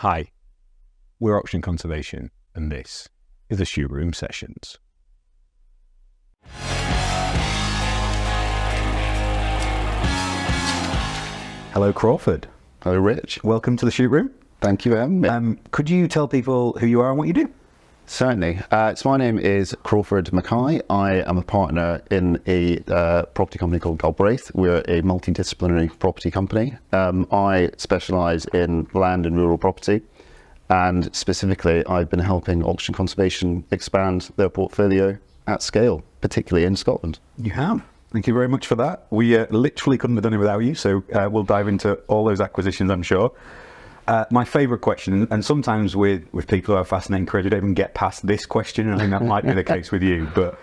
Hi, we're Oxygen Conservation, and this is the Shoot Room Sessions. Hello, Crawford. Hello, Rich. Welcome to the Shoot Room. Thank you, Em. Could you tell people who you are and what you do? Certainly. So my name is Crawford Mackay. I am a partner in a property company called Galbraith. We're a multidisciplinary property company. I specialise in land and rural property, and specifically I've been helping Oxygen Conservation expand their portfolio at scale, particularly in Scotland. You have. Thank you very much for that. We literally couldn't have done it without you, so we'll dive into all those acquisitions, I'm sure. My favourite question, and sometimes with people who have fascinating careers, we don't even get past this question, and I think that might be the case with you, but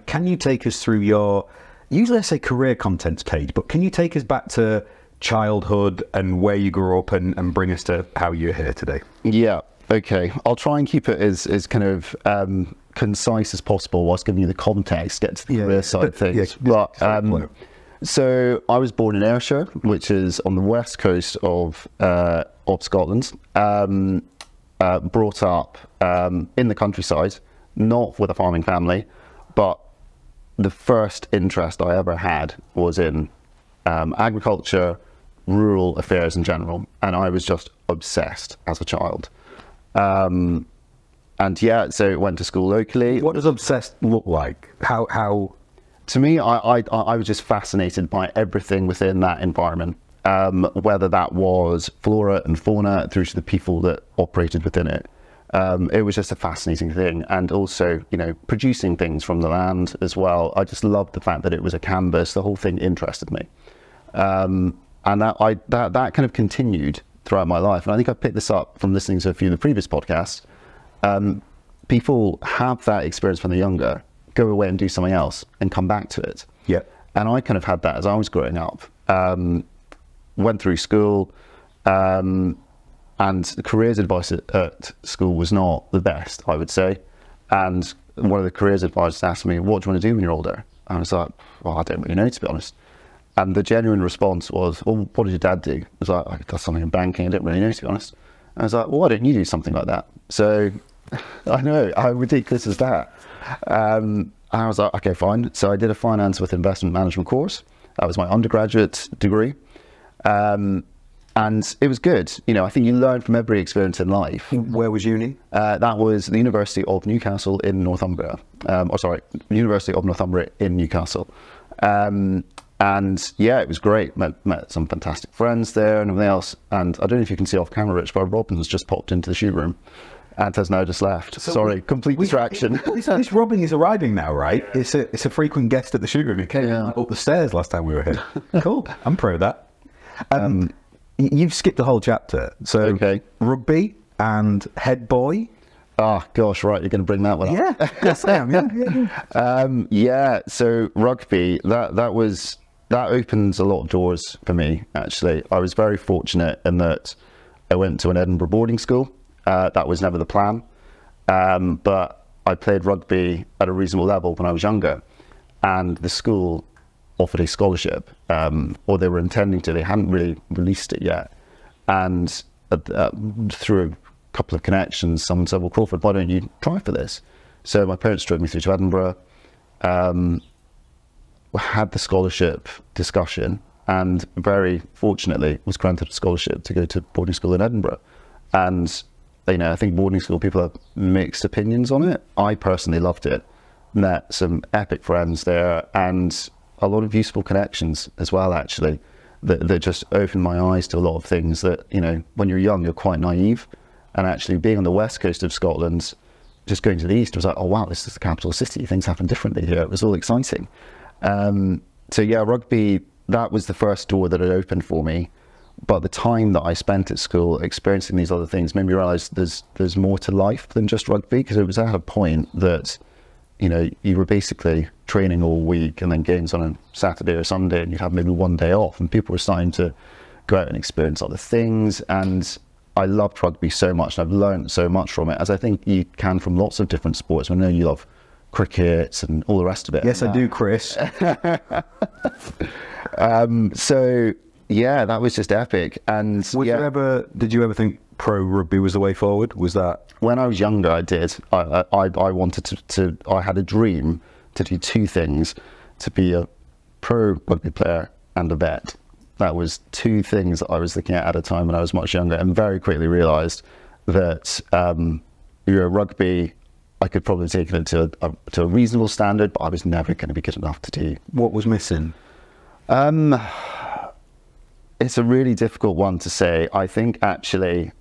can you take us through your, usually I say career contents page, but can you take us back to childhood and where you grew up and bring us to how you're here today? Yeah, okay. I'll try and keep it as kind of concise as possible whilst giving you the context, get to the career side of things. So I was born in Ayrshire, which is on the west coast of Scotland. Brought up in the countryside, not with a farming family, but the first interest I ever had was in agriculture, rural affairs in general, and I was just obsessed as a child. And yeah, so went to school locally. What does obsessed look like? How? To me, I was just fascinated by everything within that environment, whether that was flora and fauna through to the people that operated within it. It was just a fascinating thing, and also, you know, producing things from the land as well. I just loved the fact that it was a canvas. The whole thing interested me, and that kind of continued throughout my life. And I think I picked this up from listening to a few of the previous podcasts. People have that experience when they're younger, go away and do something else and come back to it. Yeah. And I kind of had that as I was growing up. Went through school, and the careers advice at school was not the best, I would say. And one of the careers advisors asked me, what do you want to do when you're older? And I was like, well, I don't really know, to be honest. And the genuine response was, well, what did your dad do? I was like, I did something in banking, I didn't really know, to be honest. And I was like, well, why didn't you do something like that? So I know, how ridiculous is that? And I was like, okay, fine. So I did a finance with investment management course. That was my undergraduate degree. And it was good. You know, I think you learn from every experience in life. Where was uni? That was the University of Newcastle in Northumbria. University of Northumbria in Newcastle. And yeah, it was great. Met some fantastic friends there and everything else. And I don't know if you can see off camera, Rich, but Robin's just popped into the shoot room and has now just left. So sorry, complete distraction. This Robin is arriving now, right? It's a frequent guest at the shoot room. It came up the stairs last time we were here. Cool. I'm proud of that. You've skipped the whole chapter. So okay. Rugby and head boy. Ah, gosh, right, you're going to bring that one up. Yeah, yes, I am. Yeah. So rugby, that opens a lot of doors for me, actually. I was very fortunate in that I went to an Edinburgh boarding school. That was never the plan, but I played rugby at a reasonable level when I was younger, and the school offered a scholarship, or they were intending to. They hadn't really released it yet, and through a couple of connections, someone said, well, Crawford, why don't you try for this? So my parents drove me through to Edinburgh, had the scholarship discussion, and very fortunately was granted a scholarship to go to boarding school in Edinburgh. And you know, I think boarding school, people have mixed opinions on it. I personally loved it. Met some epic friends there and a lot of useful connections as well, actually, that just opened my eyes to a lot of things that, you know, when you're young, you're quite naive. And actually being on the west coast of Scotland, just going to the east, I was like, oh wow, this is the capital city. Things happen differently here. It was all exciting. So yeah, rugby, that was the first door that it opened for me. But the time that I spent at school experiencing these other things made me realise there's more to life than just rugby, because it was at a point that, you know, you were basically training all week and then games on a Saturday or Sunday, and you'd have maybe one day off, and people were starting to go out and experience other things. And I loved rugby so much, and I've learned so much from it, as I think you can from lots of different sports. I know you love cricket and all the rest of it. Yes, I do, Chris. So yeah, that was just epic. And did you ever think pro rugby was the way forward? Was that? When I was younger, I did. I wanted to I had a dream to do two things: to be a pro rugby player and a vet. That was two things that I was looking at a time when I was much younger, and very quickly realised that rugby, I could probably take it to a reasonable standard, but I was never going to be good enough to do. What was missing? It's a really difficult one to say. I think actually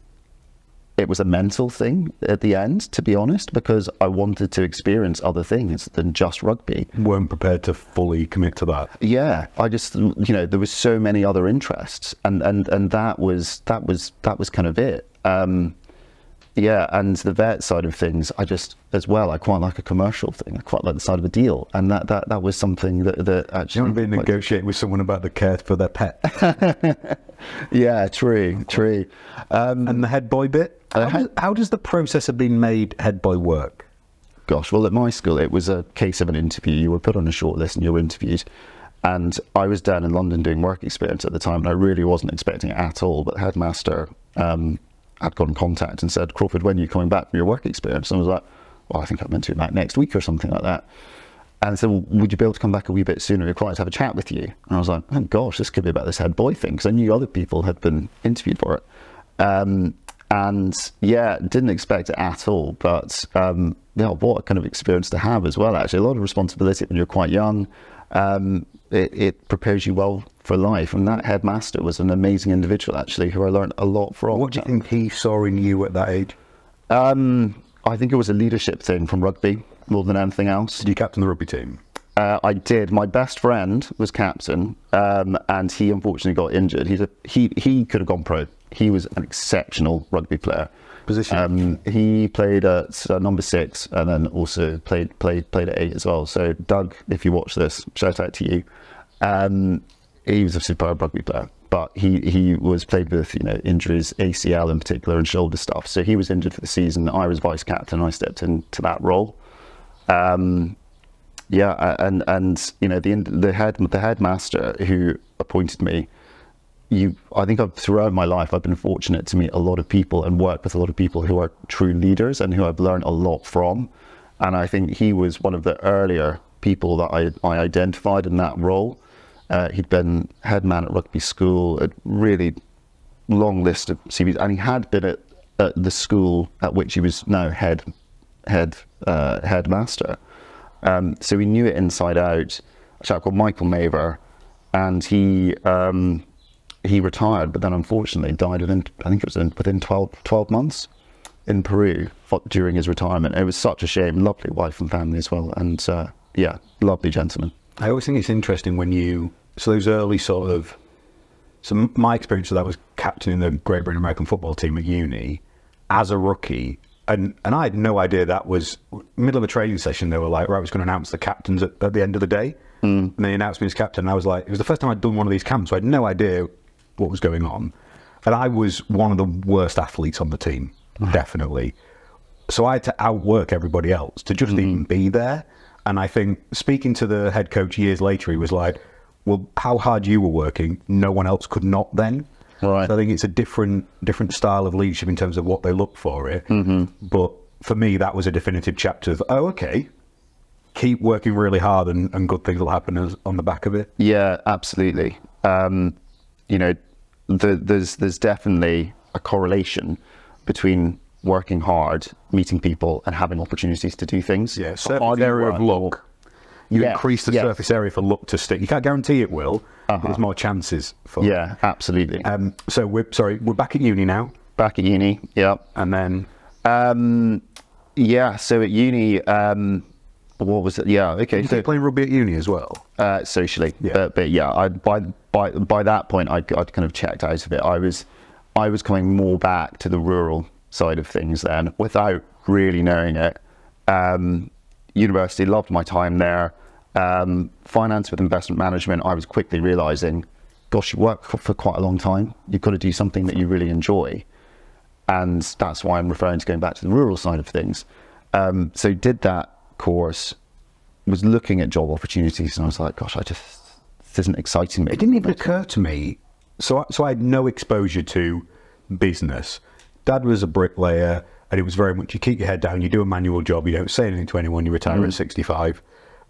it was a mental thing at the end, to be honest, because I wanted to experience other things than just rugby. Weren't prepared to fully commit to that. Yeah, I just, there was so many other interests, and that was kind of it. Yeah, and the vet side of things, I quite like a commercial thing. I quite like the side of a deal, and that was something that actually. You want to be negotiating with someone about the care for their pet. Yeah, true. And the head boy bit. How does the process of being made head boy work? Gosh, well, at my school, it was a case of an interview. You were put on a short list and you were interviewed. And I was down in London doing work experience at the time, and I really wasn't expecting it at all. But the headmaster had got in contact and said, "Crawford, when are you coming back from your work experience?" And I was like, "Well, I think I'm meant to be back next week or something like that." And said, "Well, would you be able to come back a wee bit sooner? We'd quite like to have a chat with you." And I was like, "Oh gosh, this could be about this head boy thing," because I knew other people had been interviewed for it. And yeah, didn't expect it at all. But what a kind of experience to have as well. Actually, a lot of responsibility when you're quite young. It prepares you well for life. And that headmaster was an amazing individual, actually, who I learned a lot from. What do you think he saw in you at that age? I think it was a leadership thing from rugby more than anything else. Did you captain the rugby team? I did. My best friend was captain, and he unfortunately got injured. He could have gone pro. He was an exceptional rugby player. Position? He played at number 6, and then also played at 8 as well. So Doug, if you watch this, shout out to you. He was a superb rugby player, but he was played with injuries, ACL in particular, and shoulder stuff. So he was injured for the season. I was vice captain. I stepped into that role. Yeah, and the headmaster who appointed me. I think throughout my life I've been fortunate to meet a lot of people and work with a lot of people who are true leaders and who I've learned a lot from. And I think he was one of the earlier people that I identified in that role. He'd been head man at rugby school, a really long list of CVs, and he had been at the school at which he was now headmaster. So we knew it inside out. A chap called Michael Maver, and he retired, but then unfortunately died within 12 months in Peru during his retirement. It was such a shame. Lovely wife and family as well, and yeah, lovely gentleman. I always think it's interesting when those early so my experience of that was captaining the Great Britain American football team at uni as a rookie, and I had no idea that was middle of a training session. They were like, right, I was going to announce the captains at the end of the day, and they announced me as captain, and I was like, it was the first time I'd done one of these camps, so I had no idea what was going on, and I was one of the worst athletes on the team, definitely. So I had to outwork everybody else to just even be there. And I think speaking to the head coach years later, he was like, well, how hard you were working, no one else could not then. Right. So I think it's a different style of leadership in terms of what they look for it. But for me, that was a definitive chapter of, oh, okay, keep working really hard and good things will happen on the back of it. Yeah, absolutely. There's definitely a correlation between working hard, meeting people, and having opportunities to do things. Yeah, surface area of luck. You increase the surface area for luck to stick. You can't guarantee it will, but there's more chances for Yeah, absolutely. So we're back at uni now. Back at uni, yeah. And then? Yeah, so at uni, what was it? Yeah, okay. Did you keep playing rugby at uni as well? Socially, yeah. But yeah, by that point, I'd kind of checked out of it. I was coming more back to the rural side of things then, without really knowing it. University, loved my time there. Finance with investment management, I was quickly realising, gosh, you work for quite a long time. You've got to do something that you really enjoy. And that's why I'm referring to going back to the rural side of things. So did that course, was looking at job opportunities, and I was like, gosh, this isn't exciting me. It didn't even occur to me. So I had no exposure to business. Dad was a bricklayer, and it was very much, you keep your head down, you do a manual job, you don't say anything to anyone, you retire at 65.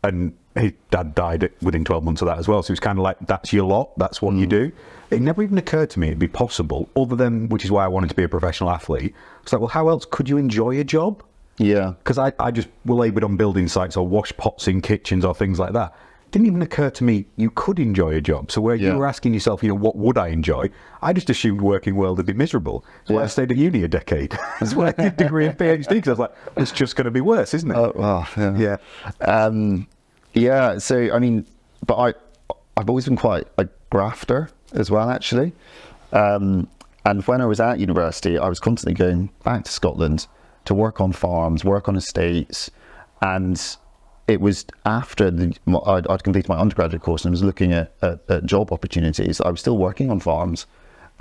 And his dad died within 12 months of that as well. So it was kind of like, that's your lot, that's what you do. It never even occurred to me it'd be possible, other than, which is why I wanted to be a professional athlete. It's like, well, how else could you enjoy a job? Yeah. Because I just laboured on building sites or wash pots in kitchens or things like that. Didn't even occur to me you could enjoy a job. So where you were asking yourself, what would I enjoy? I just assumed working world would be miserable. That's why I stayed at uni a decade. That's why I did degree and PhD, because I was like, it's just going to be worse, isn't it? Well, yeah. Yeah, so, I mean, but I've always been quite a grafter as well, actually. And when I was at university, I was constantly going back to Scotland to work on farms, work on estates, and it was after I'd completed my undergraduate course and I was looking at job opportunities. I was still working on farms,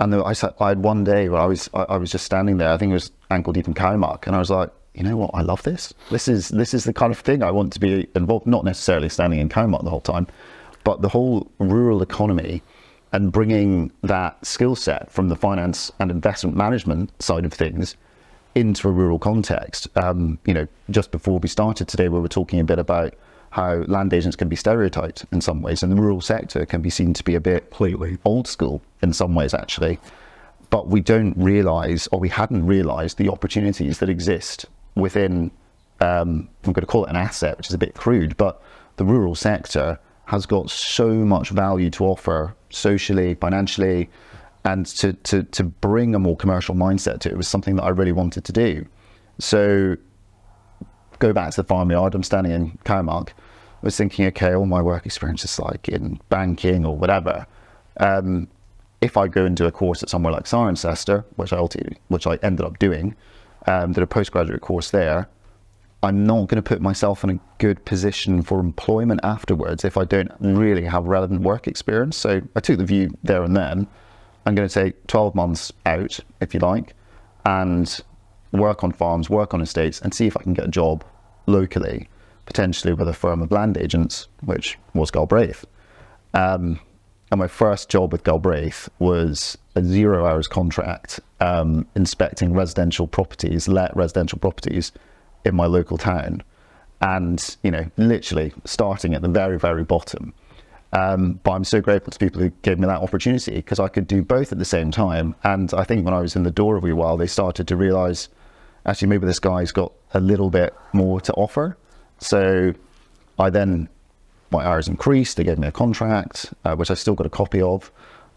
and I had one day where I was just standing there. I think it was ankle deep in cow muck, and I was like, you know what? I love this. This is the kind of thing I want to be involved. Not necessarily standing in cow muck the whole time, but the whole rural economy and bringing that skill set from the finance and investment management side of things into a rural context. Just before we started today, we were talking a bit about how land agents can be stereotyped in some ways, and the rural sector can be seen to be a bit completely old school in some ways, actually. But we don't realise, or we hadn't realised, the opportunities that exist within, I'm going to call it an asset, which is a bit crude, but the rural sector has got so much value to offer socially, financially, and to bring a more commercial mindset to it was something that I really wanted to do. So go back to the farmyard, I'm standing in Cowmark, I was thinking, okay, all my work experience is like in banking or whatever. If I go and do a course at somewhere like Cirencester, which I ended up doing, did a postgraduate course there, I'm not going to put myself in a good position for employment afterwards if I don't really have relevant work experience. So I took the view there and then, I'm going to take 12 months out, if you like, and work on farms, work on estates, and see if I can get a job locally, potentially with a firm of land agents, which was Galbraith. And my first job with Galbraith was a 0 hours contract, inspecting residential properties, let residential properties in my local town. And, literally starting at the very, very bottom. But I'm so grateful to people who gave me that opportunity, because I could do both at the same time. And I think when I was in the door a wee while, they started to realise, actually, maybe this guy's got a little bit more to offer. So my hours increased, they gave me a contract, which I still got a copy of.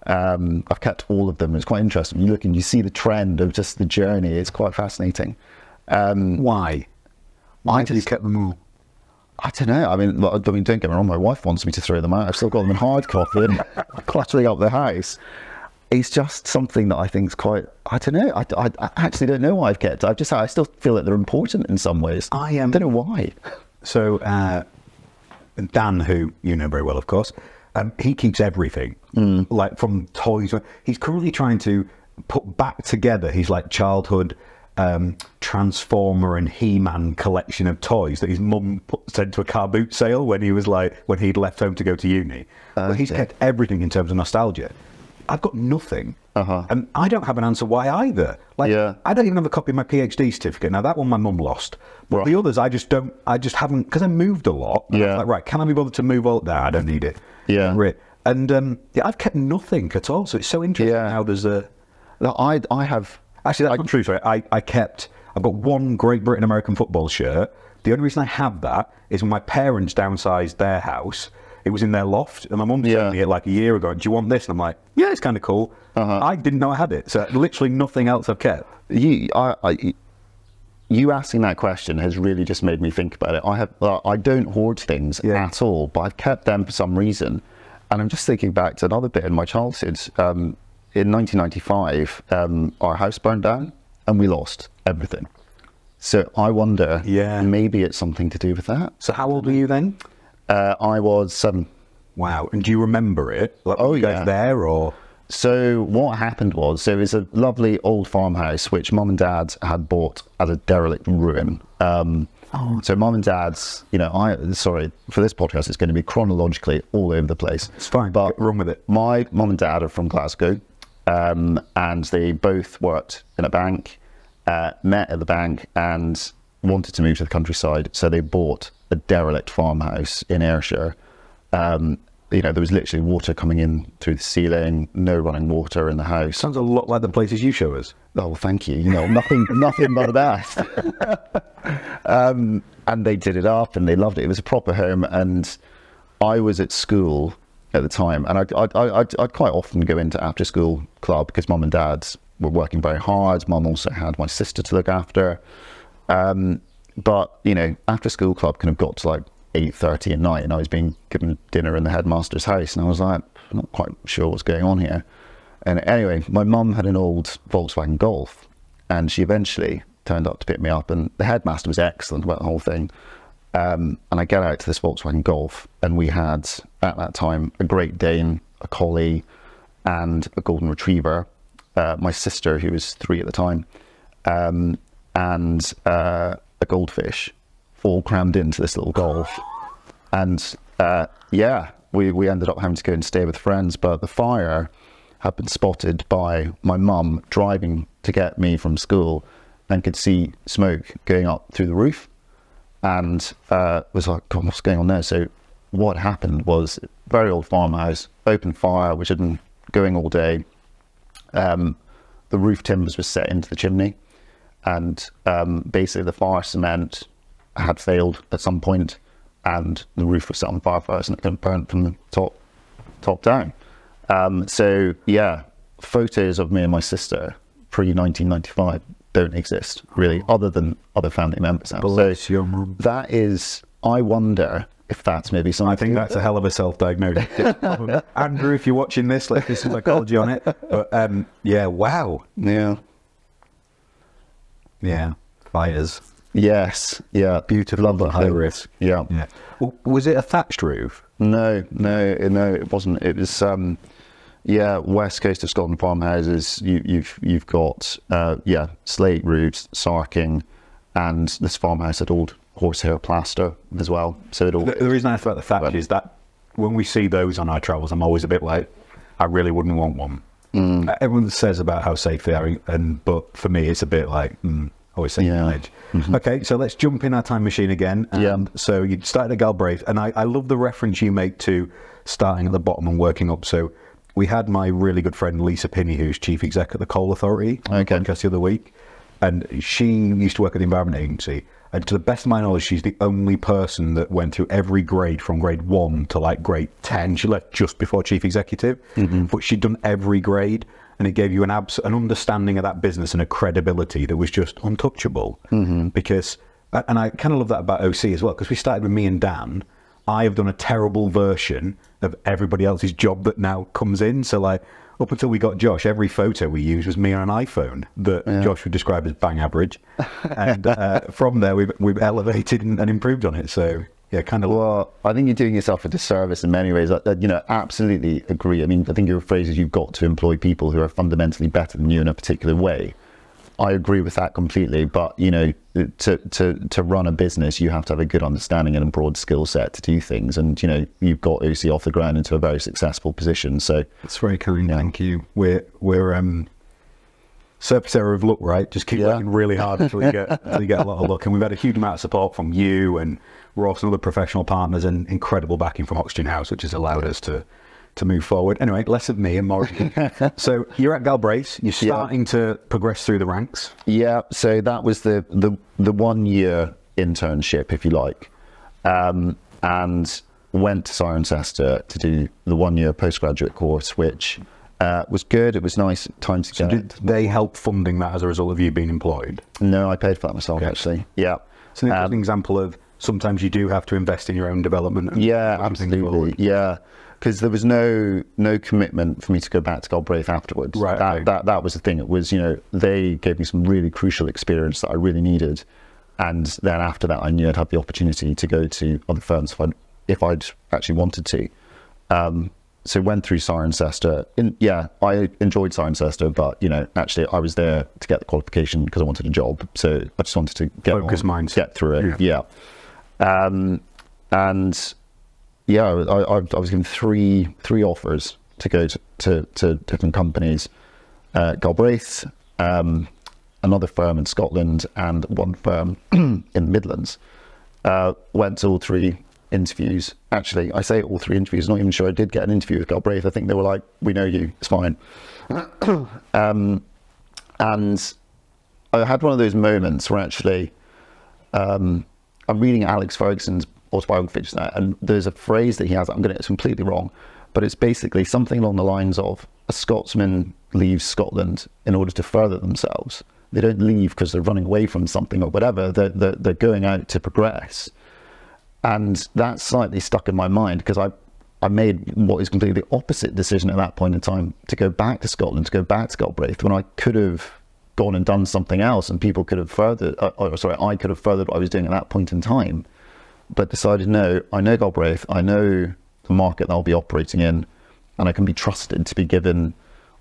I've kept all of them. It's quite interesting. You look and you see the trend of just the journey. It's quite fascinating. Why? Why did you keep them all? I don't know. I mean, don't get me wrong. My wife wants me to throw them out. I've still got them in hard copy and cluttering up the house. It's just something that I think is quite, I don't know. I actually don't know why I've kept. I still feel that they're important in some ways. I don't know why. So Dan, who you know very well, of course, he keeps everything, like from toys. He's currently trying to put back together his childhood Transformer and He-Man collection of toys that his mum sent to a car boot sale when he'd left home to go to uni. But he's kept everything in terms of nostalgia. I've got nothing, and I don't have an answer why either. I don't even have a copy of my PhD certificate. Now that one my mum lost, but the others I just haven't, because I moved a lot. I was like, right, can I be bothered to move all? Nah, I don't need it. And I've kept nothing at all. So it's so interesting how there's a. I have. Actually, that's not true. Sorry, I've got one Great Britain American football shirt. The only reason I have that is when my parents downsized their house, it was in their loft, and my mum sent me it a year ago. Do you want this? And I'm like, yeah, it's kind of cool. I didn't know I had it. So literally nothing else I've kept. You asking that question has really just made me think about it. I don't hoard things at all, but I've kept them for some reason. And I'm just thinking back to another bit in my childhood. In 1995, our house burned down and we lost everything. So I wonder, maybe it's something to do with that. So how old were you then? I was 7. Wow. And do you remember it? Were you guys there, or? So what happened was, it was a lovely old farmhouse which Mum and Dad had bought as a derelict ruin. So Mum and Dad's, sorry, for this podcast it's going to be chronologically all over the place. It's fine, but run with it. My Mum and Dad are from Glasgow. And they both worked in a bank. met at the bank and wanted to move to the countryside. So they bought a derelict farmhouse in Ayrshire. You know, there was literally water coming in through the ceiling, no running water in the house. Sounds a lot like the places you show us. Oh, thank you. You know, nothing but that. And they did it up and they loved it. It was a proper home. And I was at school at the time, and I'd quite often go into after school club because mum and dad were working very hard. Mum also had my sister to look after. But, you know, after school club kind of got to like 8:30 at night, and I was being given dinner in the headmaster's house, and I was like, I'm not quite sure what's going on here. And anyway, my mum had an old Volkswagen Golf, and she eventually turned up to pick me up, and the headmaster was excellent about the whole thing. And I get out to this Volkswagen Golf, and we had, at that time, a Great Dane, a Collie, and a Golden Retriever, my sister, who was 3 at the time, and a goldfish, all crammed into this little Golf. And yeah, we ended up having to go and stay with friends, but the fire had been spotted by my mum driving to get me from school, and could see smoke going up through the roof, and was like, God, what's going on there? So what happened was, very old farmhouse, open fire, which had been going all day. The roof timbers were set into the chimney, and basically the fire cement had failed at some point, and the roof was set on fire first, and it kind of burnt from the top down. So yeah, photos of me and my sister pre-1995 don't exist really, other than other family members now. Bless your mum. That is, I wonder if that's maybe something. I think that's a hell of a self-diagnosis. Andrew, if you're watching this, let's do some psychology on it. But yeah, wow. Yeah, fires. Yes, yeah, Beautiful, love that high home. risk. Yeah. Well, was it a thatched roof? No, it wasn't. It was yeah, west coast of Scotland farmhouses. You've got yeah, slate roofs, sarking, and this farmhouse had old horsehair plaster as well. So it all. The reason I asked about the thatch is that when we see those on our travels, I'm always a bit like, I really wouldn't want one. Everyone says about how safe they are, but for me, it's a bit like, always safe on edge. Okay, so let's jump in our time machine again. So you started at Galbraith, and I love the reference you make to starting at the bottom and working up. So we had my really good friend Lisa Pinney, who's chief exec at the Coal Authority, on the podcast the other week, and she used to work at the Environment Agency. And to the best of my knowledge, she's the only person that went through every grade from grade 1 to like grade 10. She left just before chief executive, but she'd done every grade, and it gave you an understanding of that business and a credibility that was just untouchable. Because, and I kind of love that about OC as well, because we started with me and Dan. I have done a terrible version of everybody else's job that now comes in. So like, up until we got Josh, every photo we used was me on an iPhone that Josh would describe as bang average. And from there, we've elevated and improved on it. So yeah, kind of. Well, I think you're doing yourself a disservice in many ways. You know, absolutely agree. I mean, I think your phrase is you've got to employ people who are fundamentally better than you in a particular way. I agree with that completely. But, you know, to run a business, you have to have a good understanding and a broad skill set to do things. And, you know, you've got OC off the ground into a very successful position. So that's very kind. Thank you. We're surface area of luck, right? Just keep working really hard until you get a lot of luck. And we've had a huge amount of support from you, and we're also other professional partners, and incredible backing from Oxygen House, which has allowed us to move forward. Anyway, less of me and more of you. So you're at Galbraith, you're starting to progress through the ranks. Yeah, so that was the 1 year internship, if you like, and went to Cirencester to do the 1 year postgraduate course, which was good. It was nice time to get. Did they help funding that as a result of you being employed? No, I paid for that myself, actually. Yeah. It's an interesting example of sometimes you do have to invest in your own development. Yeah, absolutely. Yeah. Because there was no commitment for me to go back to Galbraith afterwards. Right. That was the thing. It was, you know, they gave me some really crucial experience that I really needed, and then after that, I knew I'd have the opportunity to go to other firms if I'd actually wanted to. So went through Cirencester. I enjoyed Cirencester, but you know, actually, I was there to get the qualification because I wanted a job. So I just wanted to get through it. Yeah. And yeah, I was given three offers to go to different companies, Galbraith, another firm in Scotland and one firm in the Midlands. Went to all 3 interviews. Actually, I say all 3 interviews, not even sure I did get an interview with Galbraith. I think they were like, we know you, it's fine. And I had one of those moments where actually, I'm reading Alex Ferguson's autobiography just now, and there's a phrase that he has, I'm going to get it completely wrong, but it's basically something along the lines of, a Scotsman leaves Scotland in order to further themselves. They don't leave because they're running away from something or whatever. They're going out to progress. And that slightly stuck in my mind, because I made what is completely the opposite decision at that point in time, to go back to Scotland, to go back to Galbraith, when I could have gone and done something else and people could have furthered, I could have furthered what I was doing at that point in time. But decided, no, I know Galbraith, I know the market that I'll be operating in, and I can be trusted to be given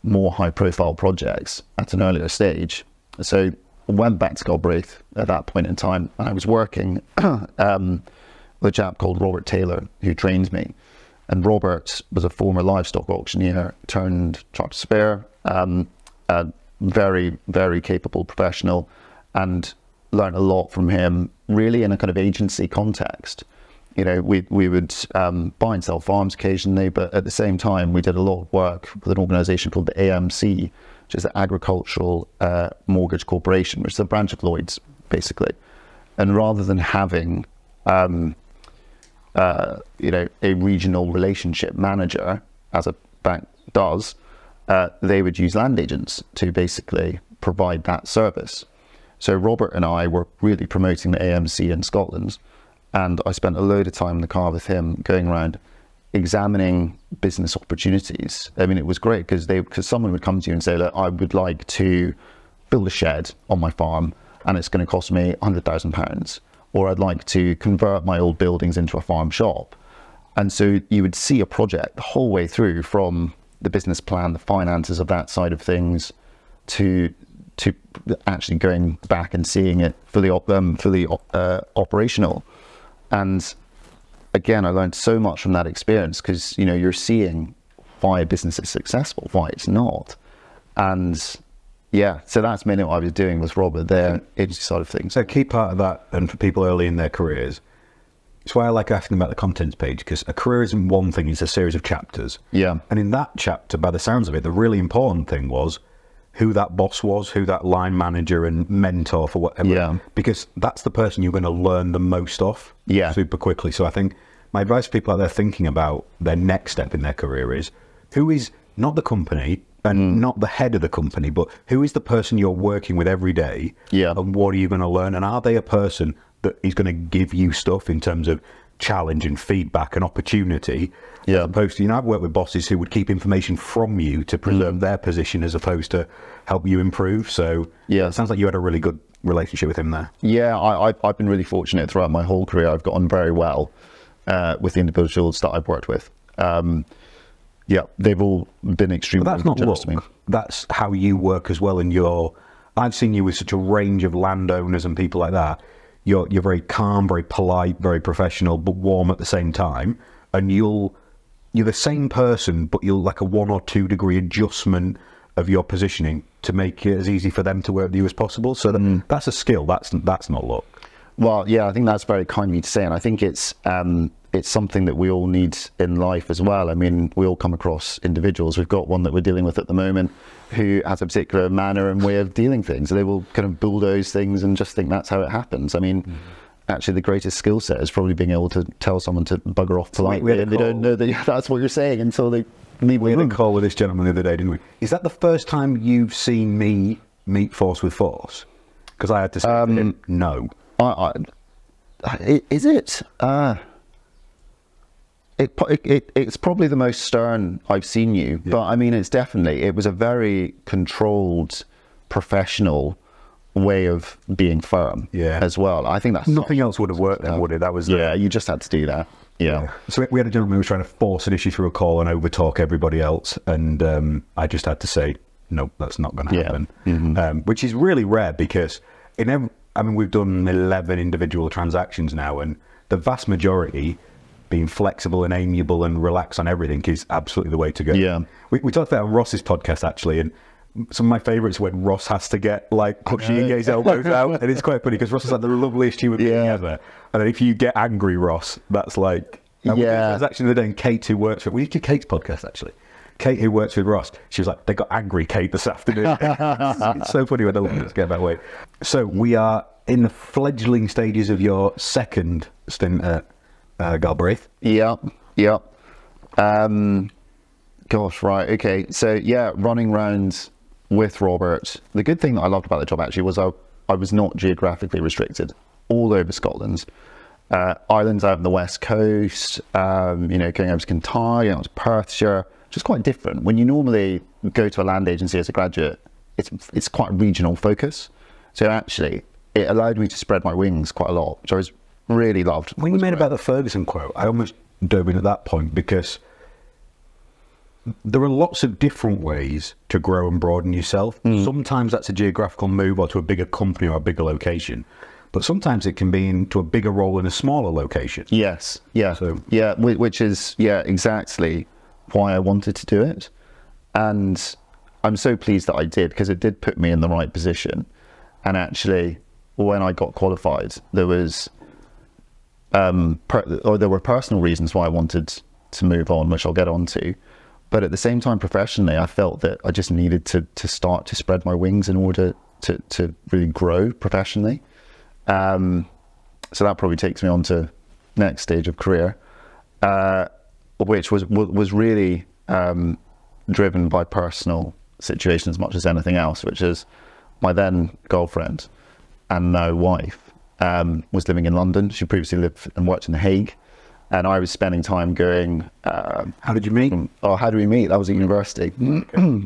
more high profile projects at an earlier stage. So I went back to Galbraith at that point in time, and I was working with a chap called Robert Taylor, who trained me. And Robert was a former livestock auctioneer turned tractor spare, a very, very capable professional, and learned a lot from him, really in a kind of agency context. You know, we would buy and sell farms occasionally, but at the same time, we did a lot of work with an organisation called the AMC, which is the Agricultural Mortgage Corporation, which is a branch of Lloyd's, basically. And rather than having, you know, a regional relationship manager, as a bank does, they would use land agents to basically provide that service. So Robert and I were really promoting the AMC in Scotland, and I spent a load of time in the car with him going around examining business opportunities. I mean, it was great because someone would come to you and say, look, I would like to build a shed on my farm and it's going to cost me £100,000, or I'd like to convert my old buildings into a farm shop. And so you would see a project the whole way through, from the business plan, the finances of that side of things, to actually going back and seeing it fully operational. And again, I learned so much from that experience, because, you know, you're seeing why a business is successful, why it's not. And yeah, so that's mainly what I was doing with Robert there, agency side of things. So a key part of that, and for people early in their careers, it's why I like asking about the contents page, because a career isn't one thing, it's a series of chapters. Yeah. And in that chapter, by the sounds of it, the really important thing was who that boss was, who that line manager and mentor for whatever. Yeah. Because that's the person you're going to learn the most off super quickly. So I think my advice to people out there thinking about their next step in their career is, who is not the company and not the head of the company, but who is the person you're working with every day? Yeah. And what are you going to learn? And are they a person that is going to give you stuff in terms of challenge and feedback and opportunity? Yeah. As opposed to, you know, I've worked with bosses who would keep information from you to preserve their position as opposed to help you improve. So yeah, it sounds like you had a really good relationship with him there. Yeah, I've been really fortunate throughout my whole career. I've got on very well with the individuals that I've worked with. Yeah, they've all been extremely But that's not generous to me. That's how you work as well. And I've seen you with such a range of landowners and people like that. You're very calm, very polite, very professional, but warm at the same time. And you're the same person, but you'll like a 1 or 2 degree adjustment of your positioning to make it as easy for them to work with you as possible. So that's a skill. That's not luck. Well, yeah, I think that's very kind of me to say, and I think it's something that we all need in life as well. I mean, we all come across individuals. We've got one that we're dealing with at the moment who has a particular manner and way of dealing things. They will kind of bulldoze things and just think that's how it happens. I mean, actually, the greatest skill set is probably being able to tell someone to bugger off politely, and they don't know that that's what you're saying until they leave. We had a call with this gentleman the other day, didn't we? Is that the first time you've seen me meet force with force? Because I had to say to him, no. Is it? It's probably the most stern I've seen you, but I mean, it was a very controlled, professional way of being firm as well. I think that's nothing else would have worked then, would it? That was you just had to do that. Yeah. So we had a gentleman who was trying to force an issue through a call and overtalk everybody else, and I just had to say, no, that's not going to happen. Which is really rare, because we've done 11 individual transactions now, and the vast majority being flexible and amiable and relaxed on everything is absolutely the way to go. Yeah. We talked about it on Ross's podcast, actually, and some of my favourites when Ross has to get like pushy and get his elbows out, and it's quite funny because Ross is like the loveliest human being ever, and then if you get angry Ross, that's like there's actually the day Kate who works with, we did Kate's podcast actually. Kate who works with Ross, she was like, they got angry Kate this afternoon. It's so funny when the lovers get that way. So we are in the fledgling stages of your second stint at Galbraith. Yep. Gosh, right, okay. So yeah, running around with Robert. The good thing that I loved about the job actually was I was not geographically restricted. All over Scotland, islands out on the west coast. You know, going over to Kintyre, to Perthshire, which is quite different. When you normally go to a land agency as a graduate, it's quite a regional focus. So actually, it allowed me to spread my wings quite a lot, which I was really loved. When you made about the Ferguson quote, I almost dove in at that point because there are lots of different ways to grow and broaden yourself. Sometimes that's a geographical move or to a bigger company or a bigger location, but sometimes it can be into a bigger role in a smaller location. Yes, yeah, so, yeah, which is exactly why I wanted to do it, and I'm so pleased that I did because it did put me in the right position. And actually, when I got qualified, there was there were personal reasons why I wanted to move on, which I'll get on to. But at the same time, professionally, I felt that I just needed to start to spread my wings in order to really grow professionally. So that probably takes me on to next stage of career, which was really driven by personal situation as much as anything else, which is my then girlfriend and now wife was living in London. She previously lived and worked in The Hague. And I was spending time going. How did you meet? How do we meet? That was at university.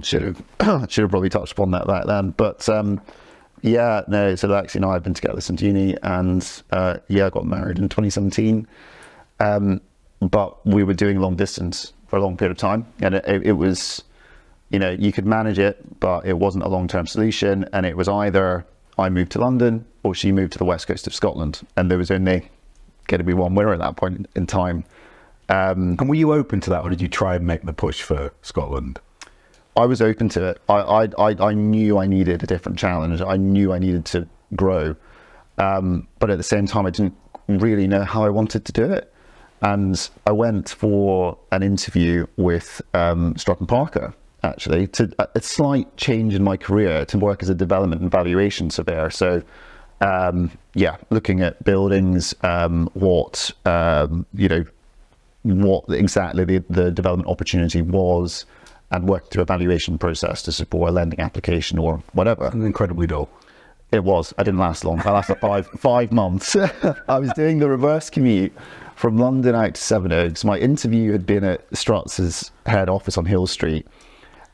should have probably touched upon that back then. But yeah, no. So Lexi and I have been together since uni, and I got married in 2017. But we were doing long distance for a long period of time, and it was, you could manage it, but it wasn't a long-term solution. And it was either I moved to London or she moved to the west coast of Scotland, and there was only going to be one winner at that point in time. And were you open to that, or did you try and make the push for Scotland? I was open to it. I knew I needed a different challenge. I knew I needed to grow, but at the same time I didn't really know how I wanted to do it. And I went for an interview with Stratton Parker, actually, to a slight change in my career, to work as a development and valuation surveyor. So looking at buildings, what exactly the development opportunity was, and worked through a valuation process to support a lending application or whatever. And incredibly dull. It was. I didn't last long. I lasted five months. I was doing the reverse commute from London out to Sevenoaks. My interview had been at Strutz's head office on Hill Street,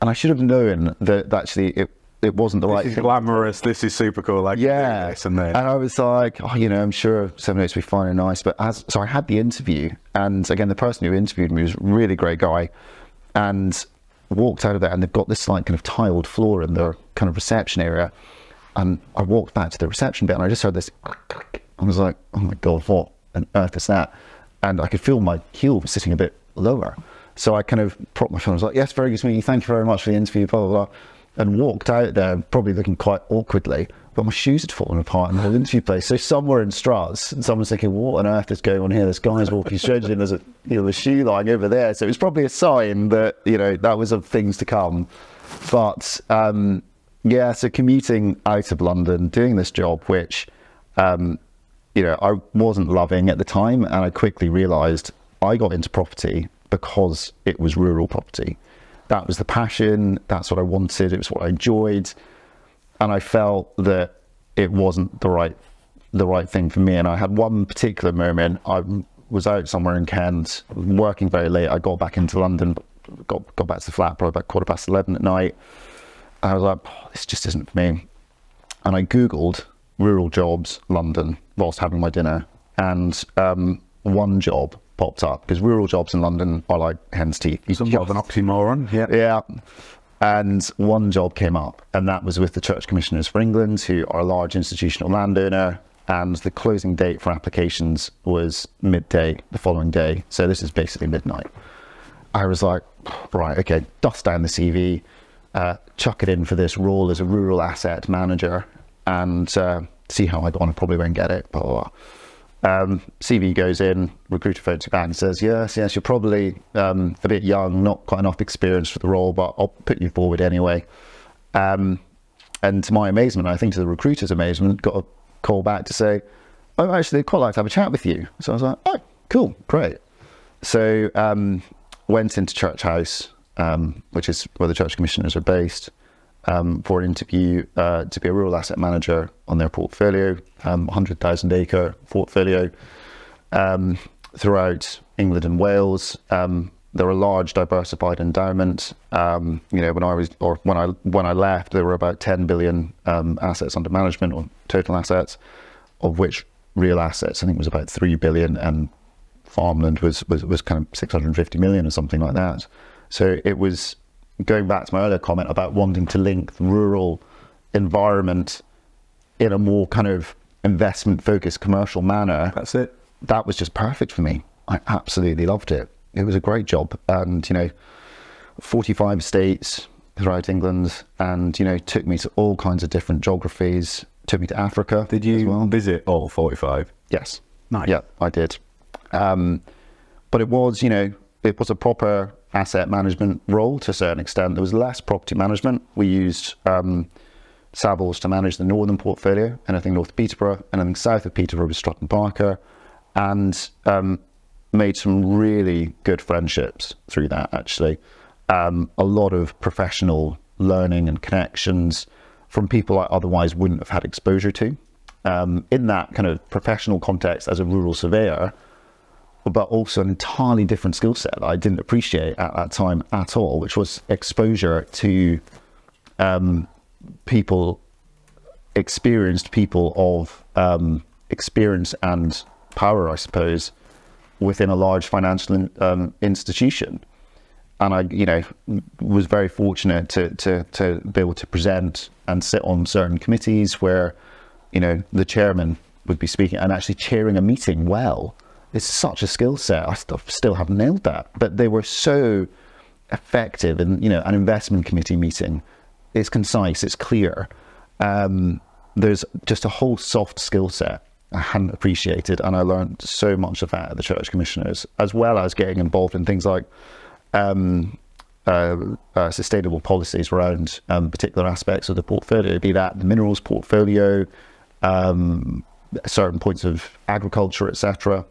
and I should have known that actually it wasn't the right thing. This is glamorous, this is super cool, like this and then. And I was like, I'm sure Sevenoaks will be fine and nice. But so I had the interview, and again, the person who interviewed me was a really great guy, and walked out of there, and they've got this like kind of tiled floor in their kind of reception area. And I walked back to the reception bit, and I just heard this. I was like, oh my God, what on earth is that? And I could feel my heel was sitting a bit lower. So I kind of propped my phone. I was like, yes, very good to meet you. Thank you very much for the interview, blah, blah, blah. And walked out there, probably looking quite awkwardly, but my shoes had fallen apart in the whole interview place. So somewhere in Struts, and someone's thinking, what on earth is going on here? This guy's walking strangely, and there's a shoe lying over there. So it was probably a sign that, that was of things to come. But so commuting out of London, doing this job, which, I wasn't loving at the time. And I quickly realized I got into property because it was rural property. That was the passion. That's what I wanted. It was what I enjoyed. And I felt that it wasn't the right thing for me. And I had one particular moment. I was out somewhere in Kent, working very late. I got back into London, got back to the flat probably about 11:15 at night. And I was like, this just isn't for me. And I Googled rural jobs, London, whilst having my dinner. And one job popped up, because rural jobs in London are like hen's teeth. Somewhat of an oxymoron. Yeah. And one job came up, and that was with the Church Commissioners for England, who are a large institutional landowner. And the closing date for applications was midday the following day. So this is basically midnight. I was like, right, okay, dust down the CV. chuck it in for this role as a rural asset manager and see how I got on. I probably won't get it, blah, blah, blah. CV goes in, recruiter phones you back and says, yes, you're probably a bit young, not quite enough experience for the role, but I'll put you forward anyway. And to my amazement, I think to the recruiter's amazement, got a call back to say, oh, actually, I'd quite like to have a chat with you. So I was like, oh, cool, great. So went into Church House, which is where the church commissioners are based, for an interview to be a rural asset manager on their portfolio, 100,000 acre portfolio throughout England and Wales. They're a large, diversified endowment. You know, when I left, there were about 10 billion assets under management, or total assets, of which real assets, I think, was about 3 billion, and farmland was kind of 650 million or something like that. So it was, going back to my earlier comment about wanting to link the rural environment in a more kind of investment focused commercial manner. That's it. That was just perfect for me. I absolutely loved it. It was a great job. And, you know, 45 states throughout England, and, you know, took me to all kinds of different geographies, took me to Africa. Did you visit all 45? Yes. Nice. Yeah, I did. But it was, you know, it was a proper asset management role to a certain extent. There was less property management. We used Savills to manage the northern portfolio, anything north of Peterborough, anything south of Peterborough was Stratton Parker, and made some really good friendships through that, actually. A lot of professional learning and connections from people I otherwise wouldn't have had exposure to. In that kind of professional context as a rural surveyor, but also an entirely different skill set that I didn't appreciate at that time at all, which was exposure to experienced people of experience and power, I suppose, within a large financial institution. And I, you know, was very fortunate to be able to present and sit on certain committees where, you know, the chairman would be speaking and actually chairing a meeting well. It's such a skill set. I still haven't nailed that, but they were so effective. And, you know, an investment committee meeting, it's concise, it's clear. There's just a whole soft skill set I hadn't appreciated, and I learned so much of that at the church commissioners, as well as getting involved in things like sustainable policies around particular aspects of the portfolio, be that the minerals portfolio, certain points of agriculture, etc.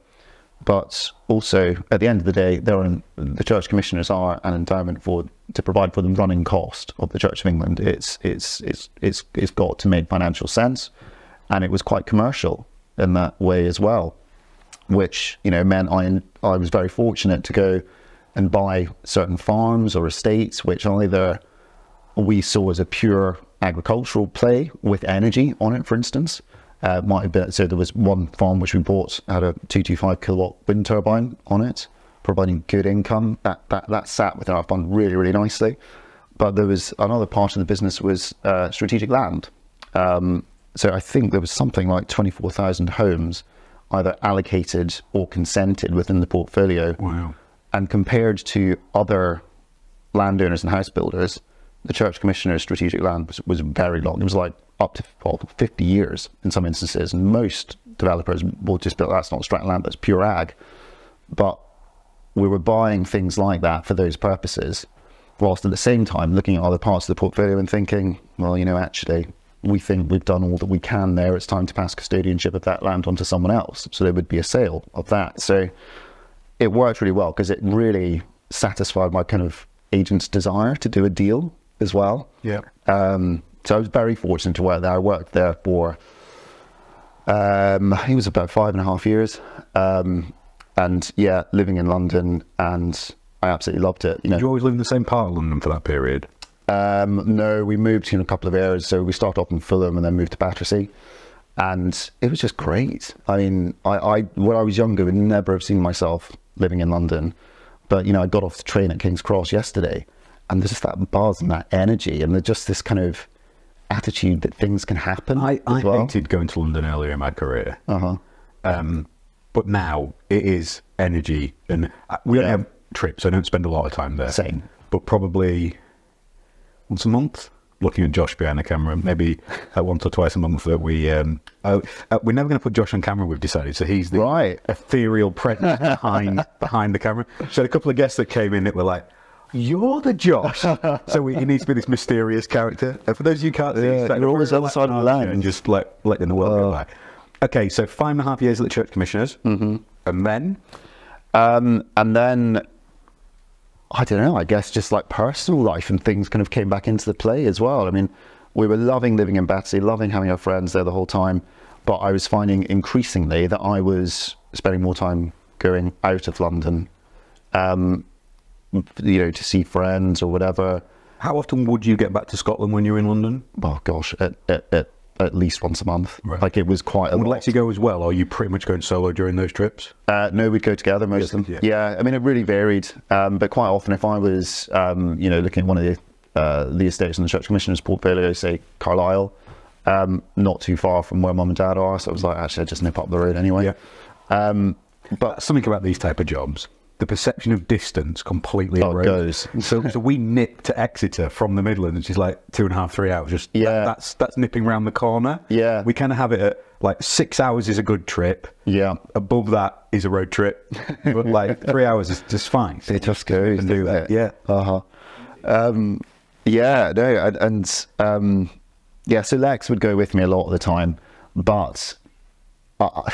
But also, at the end of the day, the church commissioners are an endowment to provide for the running cost of the Church of England. It's got to make financial sense, and it was quite commercial in that way as well, which, you know, meant I was very fortunate to go and buy certain farms or estates, which either we saw as a pure agricultural play with energy on it, for instance. Might have been, so there was one farm which we bought, had a 225 kilowatt wind turbine on it, providing good income. That sat within our fund really, really nicely. But there was another part of the business was strategic land. So I think there was something like 24,000 homes either allocated or consented within the portfolio. Wow. And compared to other landowners and house builders, the church commissioner's strategic land was very long. It was like up to 50 years in some instances, and most developers will just build, that's not strat land, that's pure ag. But we were buying things like that for those purposes, whilst at the same time looking at other parts of the portfolio and thinking, well, you know, actually, we think we've done all that we can there. It's time to pass custodianship of that land onto someone else. So there would be a sale of that. So it worked really well because it really satisfied my kind of agent's desire to do a deal as well. Yeah. So I was very fortunate to work there. I worked there for, I think it was about 5.5 years. And yeah, living in London, and I absolutely loved it. You know, Did you always live in the same part of London for that period? No, we moved in a couple of areas. So we started off in Fulham and then moved to Battersea. And it was just great. I mean, when I was younger, I would never have seen myself living in London. But, you know, I got off the train at King's Cross yesterday, and there's just that buzz and that energy, and there's just this kind of attitude that things can happen. I hated going to London earlier in my career. But now it is energy, and we only have trips. I don't spend a lot of time there. Same. But probably once a month. Looking at Josh behind the camera, maybe once or twice a month that we're never going to put Josh on camera, we've decided. So he's the ethereal presence behind the camera. So a couple of guests that came in that were like, "You're the Josh." So he needs to be this mysterious character. And for those of you who can't see, you're always on the side of the line. And just letting the world go by. Okay, so 5.5 years at the Church Commissioners. And then? And then, I don't know, I guess just like personal life and things kind of came back into the play as well. I mean, we were loving living in Battersea, loving having our friends there the whole time, but I was finding increasingly that I was spending more time going out of London, you know, to see friends or whatever. How often would you get back to Scotland when you were in London? Oh gosh, at least once a month. Right. Like it was quite a lot. Would Lexi go as well, or are you pretty much going solo during those trips? No, we'd go together, most of them. Yeah, I mean, it really varied. But quite often if I was, you know, looking at one of the estates in the Church Commissioners portfolio, say Carlisle, not too far from where Mum and Dad are, so it was like, actually, I'd just nip up the road anyway. Yeah. But something about these type of jobs, the perception of distance completely erodes. So we nip to Exeter from the Midlands, which is like 2.5, 3 hours. Just that's nipping round the corner. Yeah, we kind of have it at like 6 hours is a good trip. Yeah, above that is a road trip. But like 3 hours is just fine. It just goes. Do that. Yeah. Yeah. No. And yeah. So Lex would go with me a lot of the time, but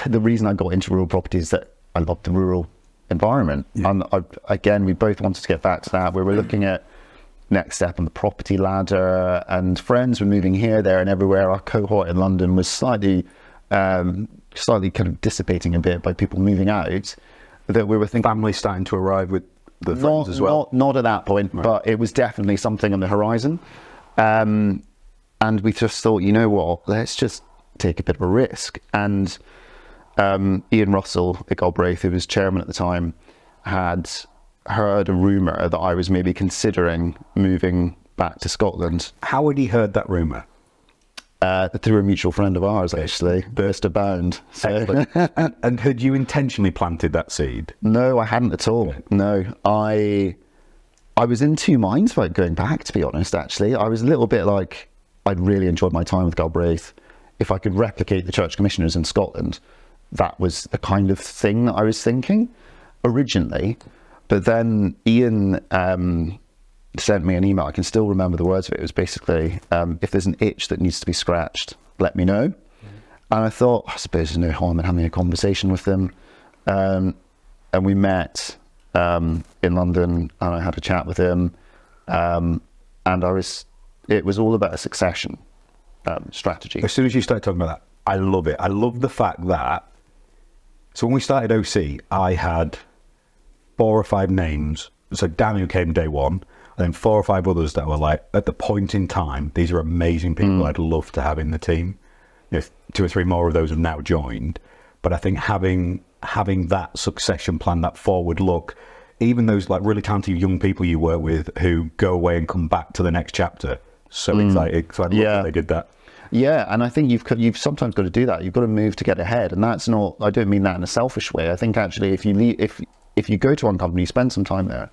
the reason I got into rural property is that I loved the rural environment. And again, we both wanted to get back to that. We were looking at next step on the property ladder, and friends were moving here, there and everywhere. Our cohort in London was slightly kind of dissipating a bit by people moving out, that we were thinking family starting to arrive with the friends as well. Not at that point, but it was definitely something on the horizon. And we just thought, you know what, let's just take a bit of a risk. And Ian Russell at Galbraith, who was chairman at the time, had heard a rumour that I was maybe considering moving back to Scotland. How had he heard that rumour? Through a mutual friend of ours, actually, Burst Abound. So. And had you intentionally planted that seed? No, I hadn't at all. No, I was in two minds about going back, to be honest, actually. I was a little bit like, I'd really enjoyed my time with Galbraith. If I could replicate the Church Commissioners in Scotland, that was the kind of thing that I was thinking originally. But then Ian sent me an email. I can still remember the words of it. It was basically, if there's an itch that needs to be scratched, let me know. And I thought, I suppose there's no harm in having a conversation with them. And we met in London, and I had a chat with him. And it was all about a succession strategy. As soon as you started talking about that, I love it. I love the fact that, so when we started OC, I had 4 or 5 names. So Dan, who came day one, and then 4 or 5 others that were like, at the point in time, these are amazing people I'd love to have in the team. You know, 2 or 3 more of those have now joined. But I think having that succession plan, that forward look, even those like really talented young people you work with who go away and come back to the next chapter, so excited. So I love that they did that. Yeah, and I think you've sometimes got to do that. You've got to move to get ahead, and that's not. I don't mean that in a selfish way. I think actually, if you go to one company, you spend some time there,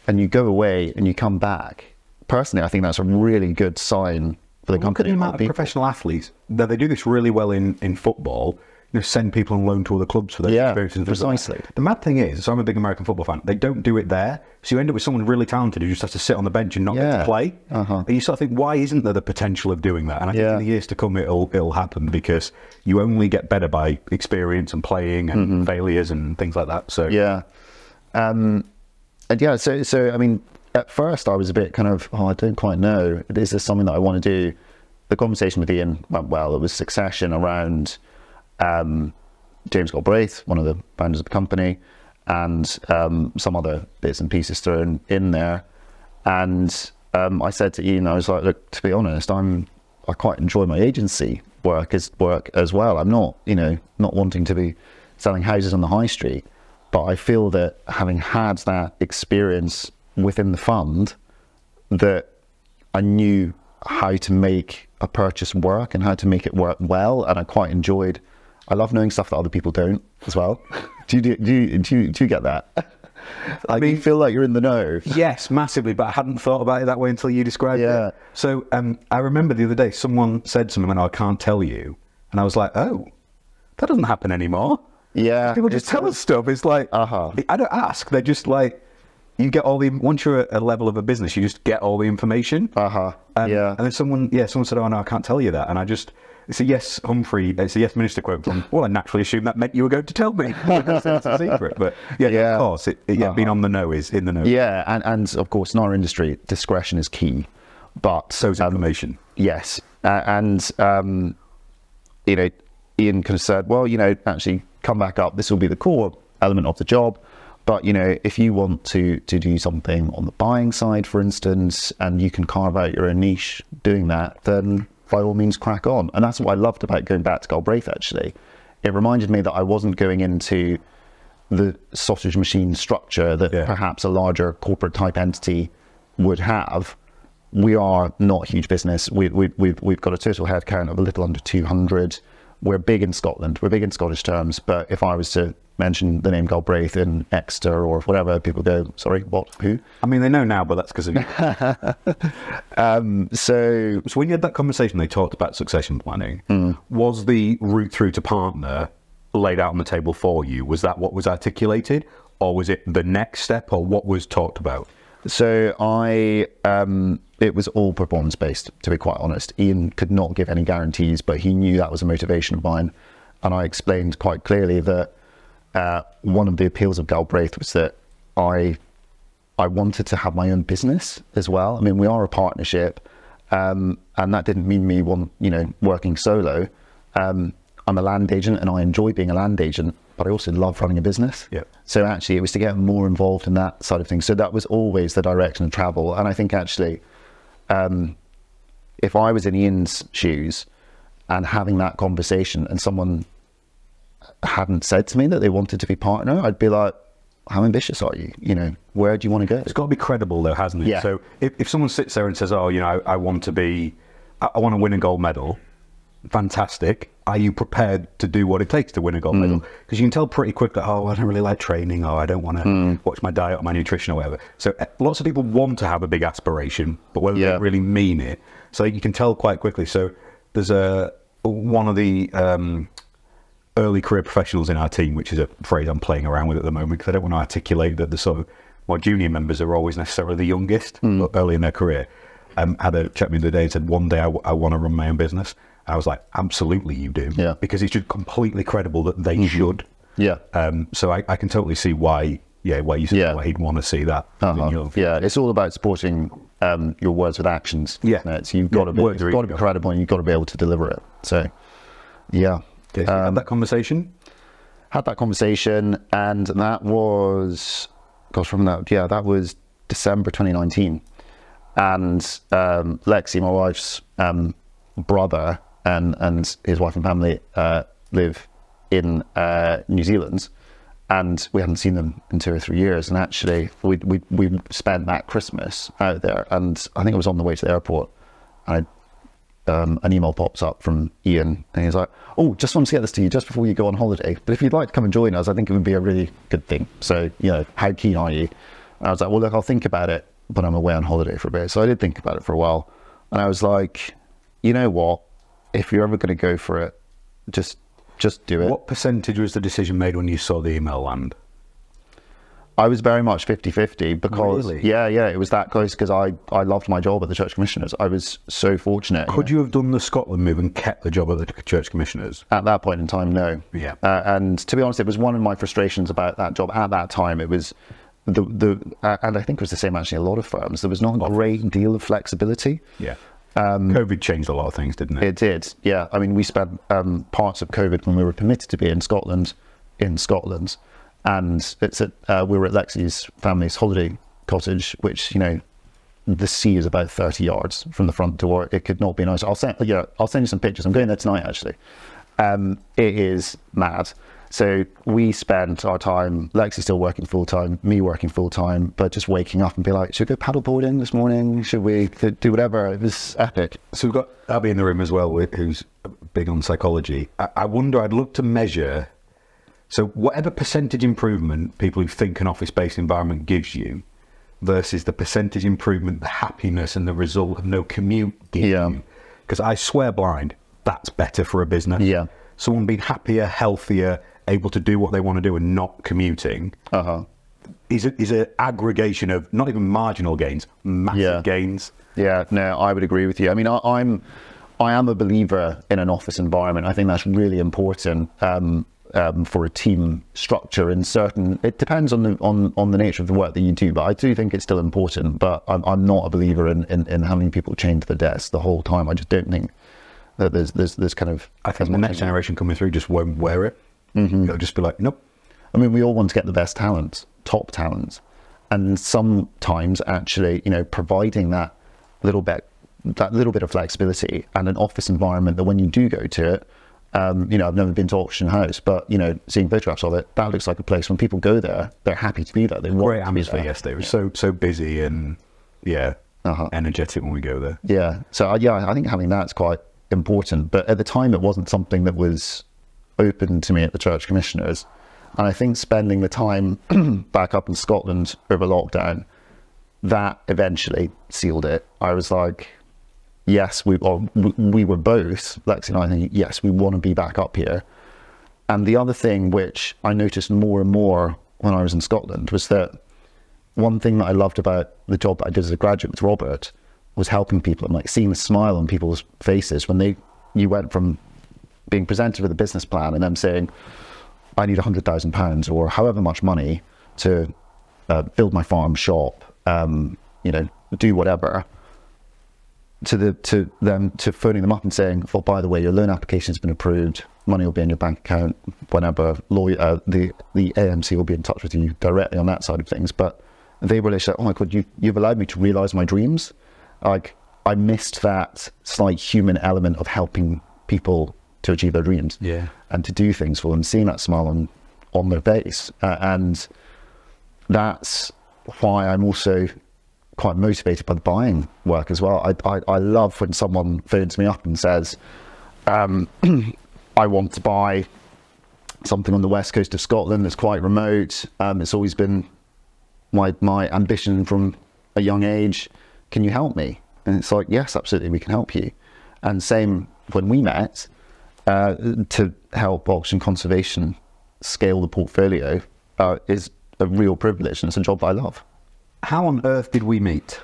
and you go away and you come back. Personally, I think that's a really good sign for the company. Look at the amount of professional athletes. Now, they do this really well in football. You know, send people on loan to other clubs for their experiences. Precisely. The mad thing is, so I'm a big American football fan, they don't do it there. So you end up with someone really talented who just has to sit on the bench and not get to play. And you sort of think, why isn't there the potential of doing that? And I think in the years to come, it'll happen, because you only get better by experience and playing and failures and things like that. So and so I mean, at first I was a bit kind of, I don't quite know. Is this something that I want to do? The conversation with Ian went well. It was succession around James Galbraith, one of the founders of the company, and some other bits and pieces thrown in there. And I said to Ian, I was like, look, to be honest, I quite enjoy my agency work as well. I'm not, not wanting to be selling houses on the high street, but I feel that having had that experience within the fund, that I knew how to make a purchase work and how to make it work well, and I quite enjoyed. I love knowing stuff that other people don't as well. Do you get that? I mean, you feel like you're in the know. Yes, massively, but I hadn't thought about it that way until you described it. So I remember the other day someone said something, and I can't tell you. And I was like, oh, that doesn't happen anymore. Yeah. People just tell us stuff. It's like, I don't ask. They're just like, you get all the, once you're at a level of a business, you just get all the information. And then someone said, oh no, I can't tell you that. And it's a yes, Humphrey, it's a yes, Minister quote from, well, I naturally assumed that meant you were going to tell me. It's a secret. But of course, being on the know is in the know. Yeah, and of course, in our industry, discretion is key. But so's information. Yes. You know, Ian could have said, well, you know, actually come back up. This will be the core element of the job. But, you know, if you want to do something on the buying side, for instance, and you can carve out your own niche doing that, then by all means crack on. And that's what I loved about going back to Galbraith, actually. It reminded me that I wasn't going into the sausage machine structure that perhaps a larger corporate type entity would have. We are not a huge business. We've got a total headcount of a little under 200. We're big in Scotland. We're big in Scottish terms. But if I was to mention the name Galbraith in Exeter or whatever, people go, sorry, what, who? I mean, they know now, but that's because of you. So when you had that conversation, they talked about succession planning. Was the route through to partner laid out on the table for you? Was that what was articulated, or was it the next step, or what was talked about? So it was all performance based, to be quite honest. Ian could not give any guarantees, but he knew that was a motivation of mine. And I explained quite clearly that one of the appeals of Galbraith was that I wanted to have my own business as well. I mean, we are a partnership, and that didn't mean me working solo. I'm a land agent, and I enjoy being a land agent, but I also love running a business. So actually, it was to get more involved in that side of things. So that was always the direction of travel. And I think actually, if I was in Ian's shoes and having that conversation, and someone hadn't said to me that they wanted to be partner, I'd be like, how ambitious are you? You know, where do you want to go? It's got to be credible though, hasn't it? So if someone sits there and says, oh, you know, I want to win a gold medal, fantastic. Are you prepared to do what it takes to win a gold medal? Because you can tell pretty quickly, oh, I don't really like training, or I don't want to watch my diet or my nutrition or whatever. So lots of people want to have a big aspiration, but whether they really mean it. So you can tell quite quickly. So there's one of the early career professionals in our team, which is a phrase I'm playing around with at the moment, because I don't want to articulate that the sort of more junior members are always necessarily the youngest early in their career. Had a chat with me the other day and said, one day I want to run my own business. I was like, absolutely you do. Because it's just completely credible that they should. So I can totally see why you said why he'd want to see that. It's all about supporting your words with actions. So you've got to be credible, and you've got to be able to deliver it. So had that conversation? Had that conversation, and that was, that was December 2019. And Lexi, my wife's brother, and his wife and family live in New Zealand, and we hadn't seen them in 2 or 3 years. And actually, we spent that Christmas out there, and I think it was on the way to the airport, and an email pops up from Ian, and he's like, oh, just want to get this to you just before you go on holiday, but if you'd like to come and join us, I think it would be a really good thing. So, you know, how keen are you? And I was like, well, look, I'll think about it, but I'm away on holiday for a bit. So I did think about it for a while, and I was like, you know what, if you're ever going to go for it, just do it. What percentage was the decision made when you saw the email land? I was very much 50-50 because it was that close, because I loved my job at the Church Commissioners. I was so fortunate. Could you have done the Scotland move and kept the job at the Church Commissioners? At that point in time, no. And to be honest, it was one of my frustrations about that job at that time. It was and I think it was the same actually in a lot of firms. There was not a great deal of flexibility. COVID changed a lot of things, didn't it? It did, yeah. I mean, we spent parts of COVID when we were permitted to be in Scotland, and it's we were at Lexi's family's holiday cottage, which, you know, the sea is about 30 yards from the front door. It could not be nicer. I'll send you some pictures. I'm going there tonight, actually. It is mad. So we spent our time, Lexi still working full time, me working full time, but just waking up and be like, should we go paddleboarding this morning? Should we do whatever? It was epic. So we've got Abby in the room as well, who's big on psychology. I wonder, I'd love to measure So whatever percentage improvement people who think an office-based environment gives you versus the percentage improvement, the happiness and the result of no commute gives you. Because I swear blind, that's better for a business. Yeah. Someone being happier, healthier, able to do what they want to do and not commuting is an aggregation of not even marginal gains, massive gains. Yeah, no, I would agree with you. I mean, I am a believer in an office environment. I think that's really important for a team structure. In certain, it depends on the nature of the work that you do, but I do think it's still important. But I'm not a believer in having people chained to the desk the whole time. I just don't think that there's kind of. I think the next generation coming through just won't wear it. They'll just be like, nope. I mean, we all want to get the best talents, top talents, and sometimes actually, you know, providing that little bit of flexibility and an office environment that when you do go to it, you know, I've never been to Auction House, but you know, seeing photographs of it, that looks like a place when people go there, they're happy to be there. They want great to be atmosphere. there. Yesterday it was so busy and energetic when we go there. Yeah, so I think having that's quite important. But at the time, it wasn't something that was open to me at the Church Commissioners, and I think spending the time back up in Scotland over lockdown, that eventually sealed it. I was like, yes, we were both, Lexi and I, think, yes, we want to be back up here. And the other thing which I noticed more and more when I was in Scotland was that one thing that I loved about the job that I did as a graduate with Robert was helping people and like seeing the smile on people's faces when you went from being presented with a business plan and them saying, I need £100,000 or however much money to build my farm shop, you know, do whatever, to phoning them up and saying, oh, by the way, your loan application has been approved, money will be in your bank account whenever, the AMC will be in touch with you directly on that side of things. But they were like, oh my God, you've allowed me to realize my dreams. Like, I missed that slight human element of helping people to achieve their dreams and to do things for them, seeing that smile on their face. And that's why I'm also quite motivated by the buying work as well. I love when someone phones me up and says, I want to buy something on the west coast of Scotland that's quite remote. It's always been my ambition from a young age. Can you help me? And it's like, yes, absolutely, we can help you. And same when we met, to help Auction Conservation scale the portfolio is a real privilege, and it's a job I love. How on earth did we meet?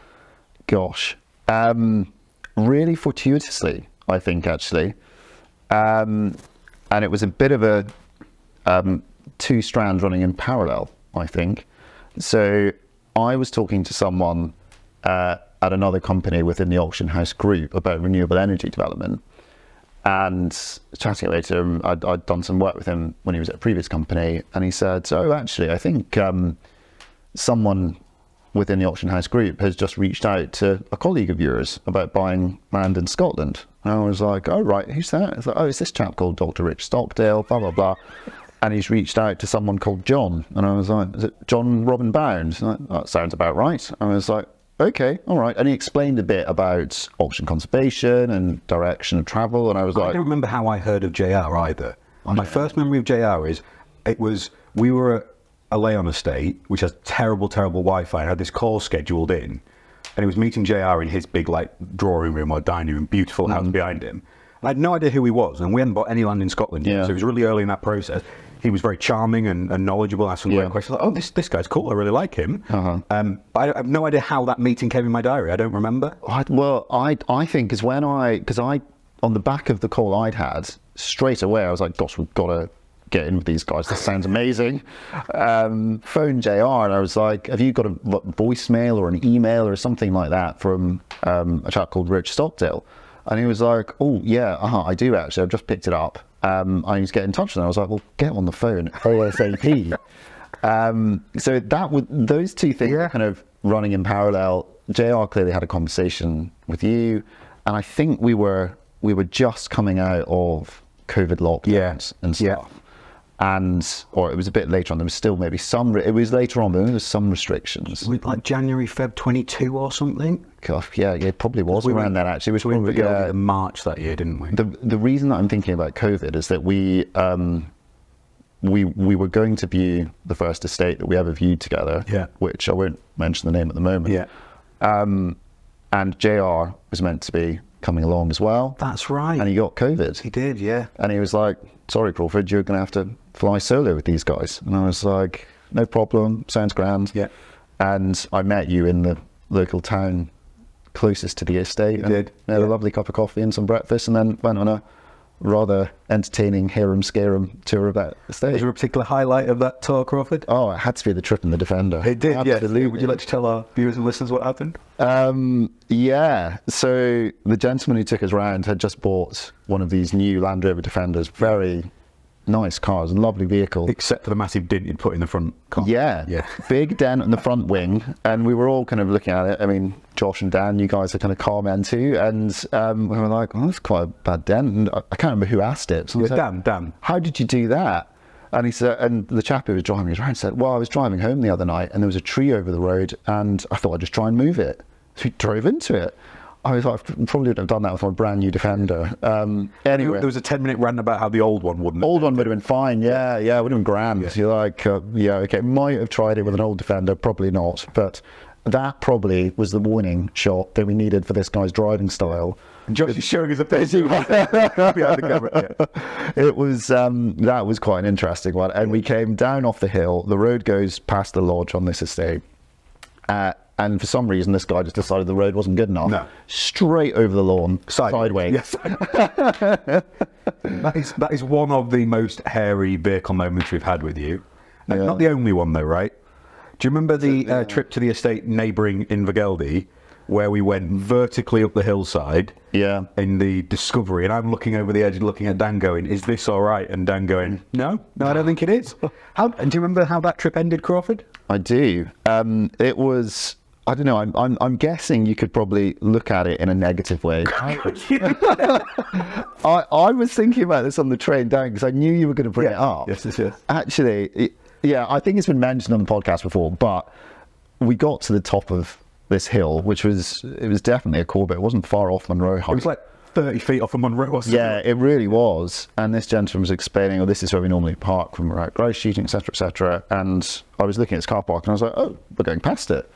Gosh, really fortuitously, I think, actually. And it was a bit of a two strands running in parallel, I think. So I was talking to someone at another company within the Auction House group about renewable energy development, and chatting later, I'd done some work with him when he was at a previous company, and he said, oh, actually, I think someone within the Auction House group has just reached out to a colleague of yours about buying land in Scotland. And I was like, oh, right, who's that? It's like, oh, it's this chap called Dr. Rich Stockdale, blah, blah, blah. And he's reached out to someone called John. And I was like, is it John Robin Bound? Like, that sounds about right. I was like, okay, all right. And he explained a bit about auction conservation and direction of travel. And I was like, I don't remember how I heard of JR either. My first memory of JR is, we were at a Leon estate, which has terrible, terrible Wi-Fi, and had this call scheduled in. And he was meeting JR in his big, like, drawing room or dining room, beautiful house behind him. And I had no idea who he was, and we hadn't bought any land in Scotland yet, so it was really early in that process. He was very charming and knowledgeable, asked some great questions. Like, oh, this guy's cool, I really like him. But I have no idea how that meeting came in my diary. I don't remember. Well, I think is when because on the back of the call I'd had, straight away I was like, gosh, we've got to get in with these guys. This sounds amazing. Phone JR, and I was like, have you got a voicemail or an email or something like that from a chap called Rich Stockdale? And he was like, oh, yeah, I do actually. I've just picked it up. I need to get in touch with them. I was like, well, get on the phone ASAP. So those two things are kind of running in parallel. JR clearly had a conversation with you, and I think we were just coming out of COVID lockdowns and stuff. Or it was a bit later on. There was still maybe it was later on, but there was some restrictions. Was it like January, Feb 22 or something? God, yeah, it probably was around that actually. We went to March that year, didn't we? The reason that I'm thinking about COVID is that we we were going to view the first estate that we ever viewed together, which I won't mention the name at the moment. And JR was meant to be coming along as well. That's right. And he got COVID. He did, yeah. And he was like, sorry, Crawford, you're going to have to fly solo with these guys. And I was like, no problem, sounds grand. Yeah. And I met you in the local town closest to the estate. You did. Had a lovely cup of coffee and some breakfast, and then went on a rather entertaining harum-scarum tour of that estate. Was there a particular highlight of that tour, Crawford? Oh, it had to be the trip in the Defender. It did, absolutely. Yeah. Would you like to tell our viewers and listeners what happened? Yeah. So the gentleman who took us round had just bought one of these new Land Rover Defenders. Very nice cars, lovely vehicle. Except for the massive dent you'd put in the front car. Yeah. Big dent in the front wing. And we were all kind of looking at it. I mean, Josh and Dan, you guys are kind of car men too. And we were like, oh, that's quite a bad dent. And I can't remember who asked it. So Dan. How did you do that? And he said, and the chap who was driving us around said, well, I was driving home the other night and there was a tree over the road and I thought I'd just try and move it. So we drove into it. I was like, I probably would have done that with my brand new Defender. Anyway. There was a 10-minute rant about how the old one wouldn't. Old one would have been fine, yeah, it would have been grand. Yeah. You're like, okay, might have tried it with an old Defender, probably not. But that probably was the warning shot that we needed for this guy's driving style. And Josh is showing us a picture behind the camera. Yeah. It was, that was quite an interesting one. And we came down off the hill. The road goes past the lodge on this estate. And for some reason, this guy just decided the road wasn't good enough. No. Straight over the lawn, sideways. Yes. that is one of the most hairy vehicle moments we've had with you. Not the only one though, right? Do you remember the trip to the estate neighbouring Invergeldy, where we went vertically up the hillside in the Discovery, and I'm looking over the edge looking at Dan going, is this all right? And Dan going, no, I don't think it is. And do you remember how that trip ended, Crawford? I do. It was, I don't know, I'm guessing you could probably look at it in a negative way. I was thinking about this on the train down because I knew you were going to bring it up. Yes. Actually, I think it's been mentioned on the podcast before, but we got to the top of this hill, which was definitely a Corbett. It wasn't far off Monroe Heights. It was like 30 feet off of Monroe, wasn't it? Yeah, it really was. And this gentleman was explaining, oh, this is where we normally park when we're out grouse shooting, etc., etc. And I was looking at his car park and I was like, oh, we're going past it.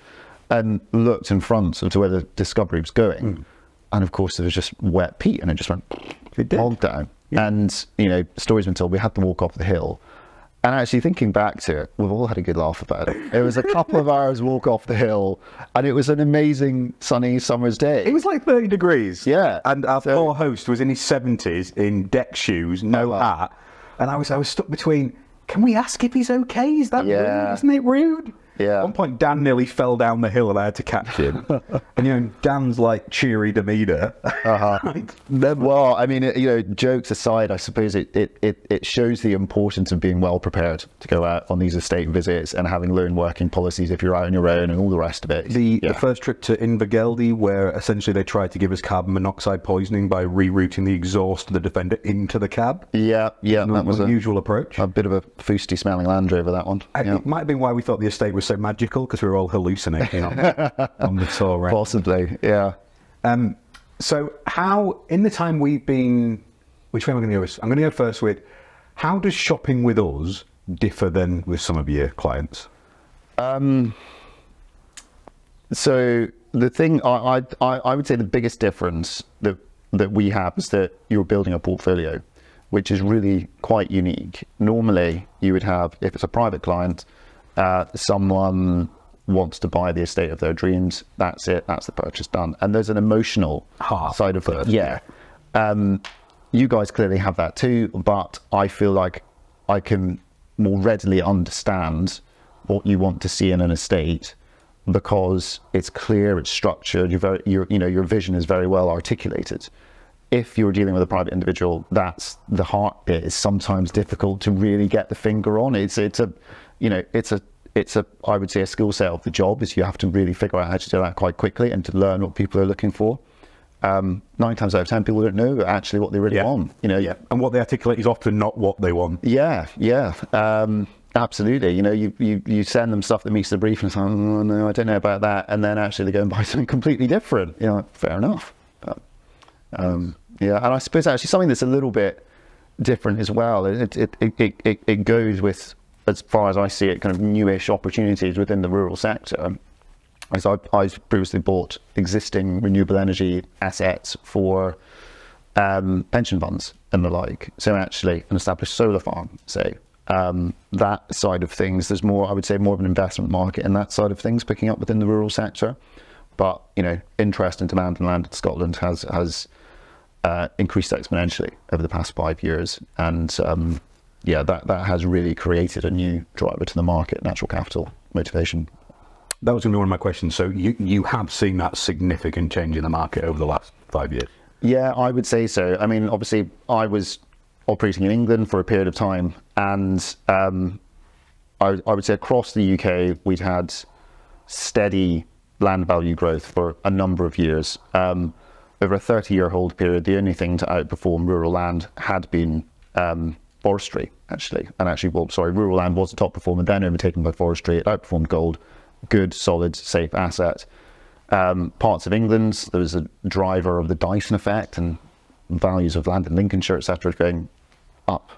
And looked in front to where the Discovery was going. And of course, there was just wet peat and it just went bogged down. Yeah. And, the story's been told, we had to walk off the hill. And actually thinking back to it, we've all had a good laugh about it. It was a couple of hours walk off the hill and it was an amazing sunny summer's day. It was like 30 degrees. Yeah. And our poor host was in his 70s in deck shoes, no hat. And I was stuck between, can we ask if he's okay? Is that rude? Isn't it rude? Yeah. At one point, Dan nearly fell down the hill and I had to catch him. And, Dan's like cheery demeanour. Well, I mean, jokes aside, I suppose it shows the importance of being well prepared to go out on these estate visits and having learned working policies if you're out on your own and all the rest of it. The first trip to Invergeldy, where essentially they tried to give us carbon monoxide poisoning by rerouting the exhaust of the Defender into the cab. Yeah, that was an unusual approach. A bit of a foosty smelling Land Rover, that one. It might have been why we thought the estate was so magical, because we were all hallucinating on the tour, right? Possibly, yeah. So how, in the time we've been, which way am I going to go with? I'm going to go first with, how does shopping with us differ than with some of your clients? So the thing, I would say the biggest difference that we have is that you're building a portfolio, which is really quite unique. Normally you would have, if it's a private client, someone wants to buy the estate of their dreams. That's it. That's the purchase done. And there's an emotional side of it. Yeah. You guys clearly have that too, but I feel like I can more readily understand what you want to see in an estate because it's clear, it's structured. Your vision is very well articulated. If you're dealing with a private individual, that's the heart bit is sometimes difficult to really get the finger on. It's a I would say a skill set of the job is you have to really figure out how to do that quite quickly and to learn what people are looking for. 9 times out of 10 people don't know actually what they really want. And what they articulate is often not what they want. Absolutely. You send them stuff that meets the brief and it's like, oh no, I don't know about that, and then actually they go and buy something completely different. Fair enough. But, and I suppose actually something that's a little bit different as well. It goes with, as far as I see it, kind of newish opportunities within the rural sector. As I've previously bought existing renewable energy assets for pension funds and the like. So actually an established solar farm, say, that side of things, there's more, I would say, more of an investment market in that side of things picking up within the rural sector. But, you know, interest and demand in land in Scotland has increased exponentially over the past 5 years. And yeah, that has really created a new driver to the market, natural capital motivation. That was going to be one of my questions. So you have seen that significant change in the market over the last 5 years? Yeah, I would say so. I mean, obviously, I was operating in England for a period of time, and I would say across the UK, we'd had steady land value growth for a number of years. Over a 30-year hold period, the only thing to outperform rural land had been forestry, actually. And actually, well, sorry, rural land was the top performer, then overtaken by forestry. It outperformed gold. Good, solid, safe asset. Parts of England, there was a driver of the Dyson effect, and values of land in Lincolnshire, etc., going up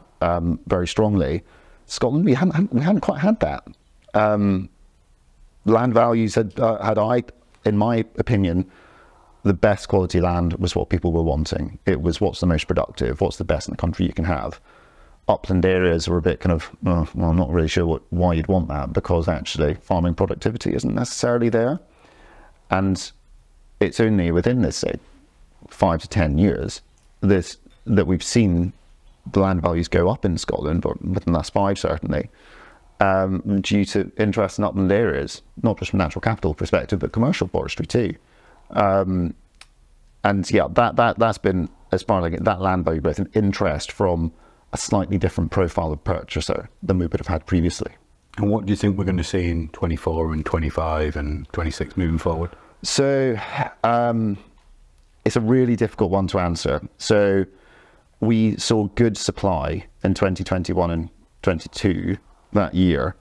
very strongly. Scotland, we hadn't quite had that. Land values had in my opinion, the best quality land was what people were wanting. It was what's the most productive, what's the best in the country you can have. Upland areas were a bit kind of, well, I'm not really sure why you'd want that, because actually farming productivity isn't necessarily there. And it's only within this, say, 5 to 10 years that we've seen the land values go up in Scotland, or within the last 5 certainly, due to interest in upland areas, not just from natural capital perspective, but commercial forestry too. And yeah, that's been, as far as I get, that land value growth and interest from a slightly different profile of purchaser than we would have had previously. And what do you think we're going to see in 24 and 25 and 26 moving forward? So it's a really difficult one to answer. So we saw good supply in 2021 and 22 that year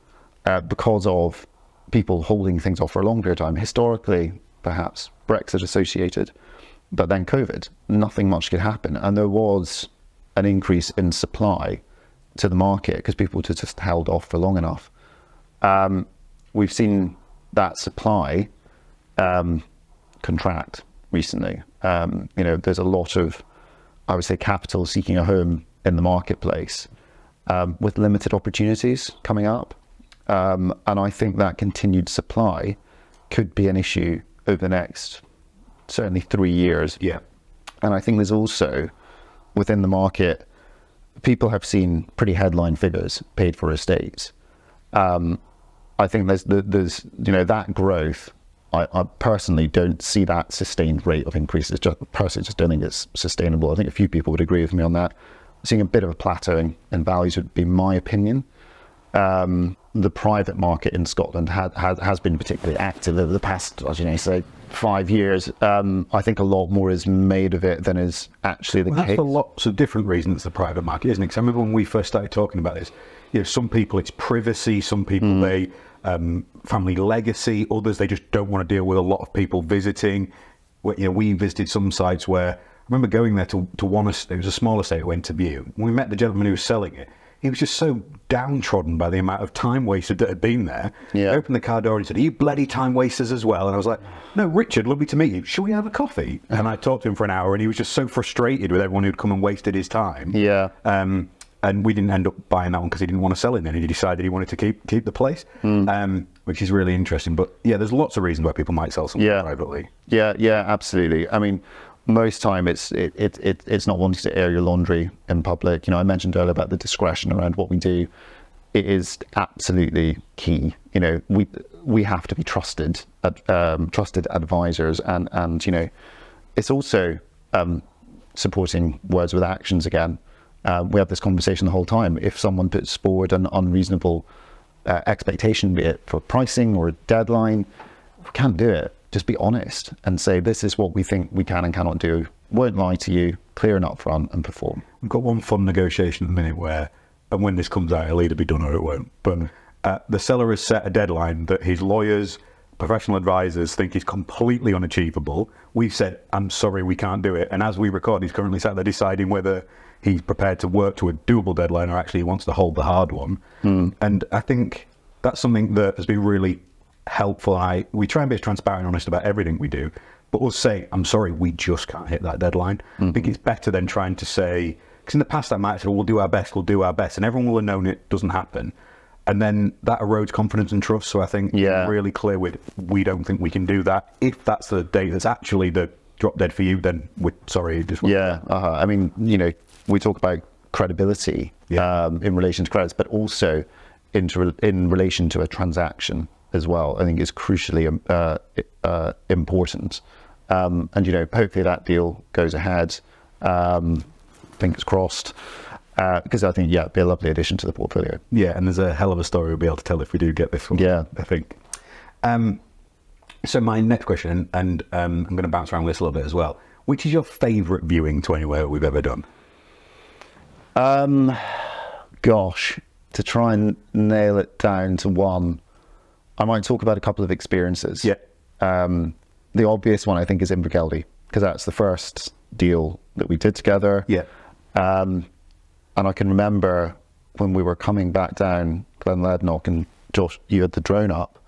because of people holding things off for a long period of time. Historically, perhaps Brexit associated, but then COVID, nothing much could happen. And there was an increase in supply to the market because people just held off for long enough. We've seen that supply contract recently. You know, there's a lot of, I would say, capital seeking a home in the marketplace with limited opportunities coming up. And I think that continued supply could be an issue over the next, certainly 3 years. Yeah. And I think there's also, within the market, people have seen pretty headline figures paid for estates. I think there's you know, that growth, I personally don't see that sustained rate of increases. Personally, just don't think it's sustainable. I think a few people would agree with me on that. Seeing a bit of a plateauing in values would be my opinion. The private market in Scotland has been particularly active over the past, as you know, say 5 years. I think a lot more is made of it than is actually the case. That's for lots of different reasons, the private market, isn't it? Because I remember when we first started talking about this, you know, some people it's privacy, some people they family legacy, others they just don't want to deal with a lot of people visiting. You know, we visited some sites where I remember going there to one estate. It was a small estate we went to view. When we met the gentleman who was selling it, he was just so downtrodden by the amount of time wasted that had been there. Yeah. I opened the car door and he said, "Are you bloody time wasters as well?" And I was like, "No, Richard, lovely to meet you. Shall we have a coffee?" And I talked to him for an hour and he was just so frustrated with everyone who'd come and wasted his time. Yeah. And we didn't end up buying that one because he didn't want to sell it then. He decided he wanted to keep the place, which is really interesting. But yeah, there's lots of reasons why people might sell something privately. Yeah, absolutely. I mean, most time it's not wanting to air your laundry in public. You know, I mentioned earlier about the discretion around what we do. It is absolutely key. You know, we have to be trusted advisors, and you know, it's also supporting words with actions again. We have this conversation the whole time. If someone puts forward an unreasonable expectation, be it for pricing or a deadline, we can't do it. Just be honest and say, this is what we think we can and cannot do. Won't lie to you, clear and upfront, and perform. We've got one fun negotiation at the minute where, and when this comes out, it'll either be done or it won't. But the seller has set a deadline that his lawyers, professional advisors think is completely unachievable. We've said, I'm sorry, we can't do it. And as we record, he's currently sat there deciding whether he's prepared to work to a doable deadline or actually he wants to hold the hard one. And I think that's something that has been really helpful. We try and be as transparent and honest about everything we do, but we'll say, I'm sorry, we just can't hit that deadline. I think it's better than trying to say, because in the past I might have said, we'll do our best, and everyone will have known it doesn't happen. And then that erodes confidence and trust. So I think really clear with, we don't think we can do that. If that's the date that's actually the drop dead for you, then we're sorry. I mean, you know, we talk about credibility in relation to credits, but also in relation to a transaction as well. I think is crucially important. And, you know, hopefully that deal goes ahead. Fingers crossed. Because I think, it'd be a lovely addition to the portfolio. Yeah, and there's a hell of a story we'll be able to tell if we do get this one. Yeah. I think. So my next question, and I'm going to bounce around this a little bit as well. Which is your favourite viewing to anywhere we've ever done? Gosh, to try and nail it down to one, I might talk about a couple of experiences. Yeah. The obvious one, I think, is Invergeldy, because that's the first deal that we did together. Yeah. And I can remember when we were coming back down Glenlednock, and Josh, you had the drone up,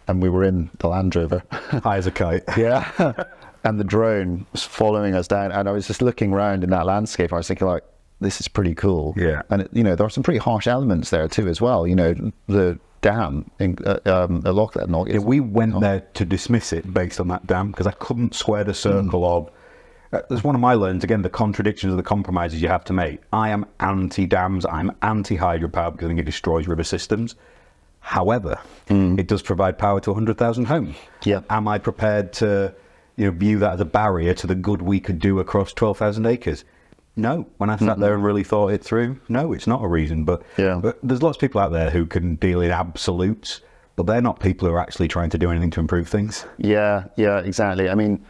and we were in the Land Rover. High as a kite. Yeah. And the drone was following us down, and I was just looking around in that landscape. I was thinking, like, this is pretty cool. Yeah. And, you know, there are some pretty harsh elements there too as well. You know, the dam in Loch Glennock. Yeah, we went there to dismiss it based on that dam, because I couldn't square the circle of... There's one of my learns, again, the contradictions of the compromises you have to make. I am anti-dams, I'm anti-hydropower because I think it destroys river systems. However, it does provide power to 100,000 homes. Yeah. Am I prepared to, you know, view that as a barrier to the good we could do across 12,000 acres? No. When I sat there and really thought it through, no, it's not a reason. But there's lots of people out there who can deal in absolutes, but they're not people who are actually trying to do anything to improve things. Yeah, exactly. I mean,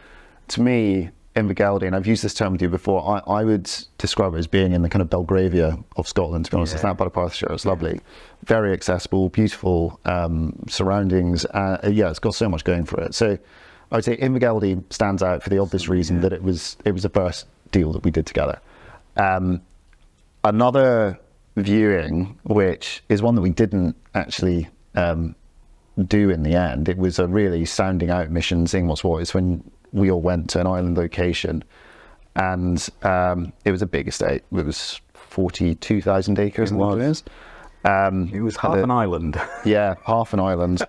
to me, Invergeldy, and I've used this term with you before, I would describe it as being in the kind of Belgravia of Scotland, to be honest. It's not part of Perthshire. It's lovely. Very accessible, beautiful surroundings. It's got so much going for it. So I would say Invergeldy stands out for the obvious reason that it was the first deal that we did together. Another viewing, which is one that we didn't actually do in the end, it was a really sounding out mission, seeing what's what. It's when we all went to an island location, and it was a big estate. It was 42,000 acres. It was half an island. Yeah, half an island.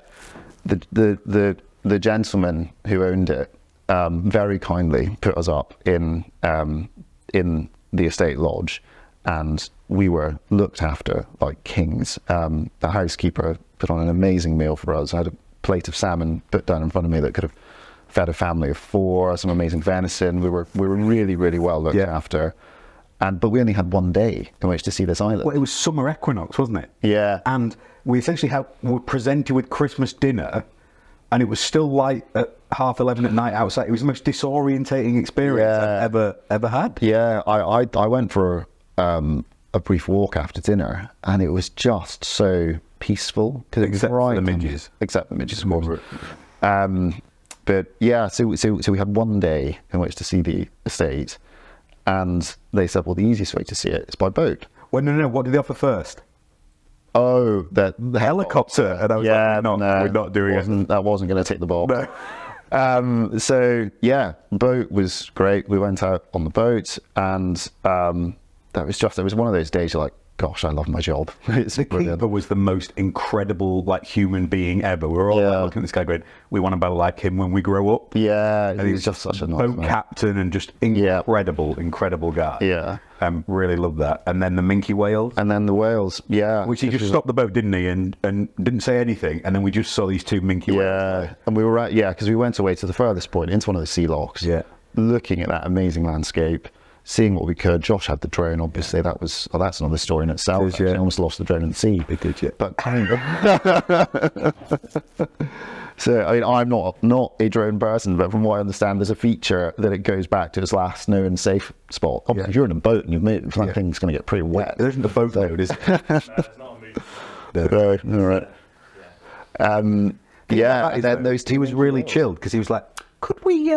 The gentleman who owned it very kindly put us up in the estate lodge, and we were looked after like kings. The housekeeper put on an amazing meal for us. I had a plate of salmon put down in front of me that could have fed a family of 4, some amazing venison. We were really, really well looked after. But we only had one day in which to see this island. Well, it was summer equinox, wasn't it? Yeah. And we essentially were presented with Christmas dinner, and it was still light at 11:30 at night outside. It was the most disorientating experience I've ever had. Yeah, I went for a brief walk after dinner, and it was just so peaceful. Except for the midges. Except the midges, of course. But yeah, so we had one day in which to see the estate, and they said, well, the easiest way to see it is by boat. Well, no, what did they offer first? Oh, the helicopter. And I was like, we're not doing it. That wasn't going to tick the ball. No. So yeah, boat was great. We went out on the boat, and it was one of those days you're like, gosh, I love my job. It's the brilliant. keeper was the most incredible human being ever. We were all looking at this guy going, we want to be like him when we grow up. Yeah, and he was just such a nice boat captain and just incredible guy. Yeah. Really loved that. And then the minke whales. And then the whales, which he just stopped the boat, didn't he? And didn't say anything. And then we just saw these 2 minke whales. Yeah, and we were because we went away to the furthest point, into one of the sea locks. Yeah. Looking at that amazing landscape, seeing what we could. Josh had the drone, obviously. That's another story in itself. I almost lost the drone in the sea. It did, yeah. But kind of. So, I mean, I'm not a drone person, but from what I understand, there's a feature that it goes back to its last known safe spot. Obviously, if you're in a boat and you've moved, that thing's going to get pretty wet. There isn't a boat though, is it? No, it's not a movie. No. All right. Yeah, and then those he was really chilled because he was like, could we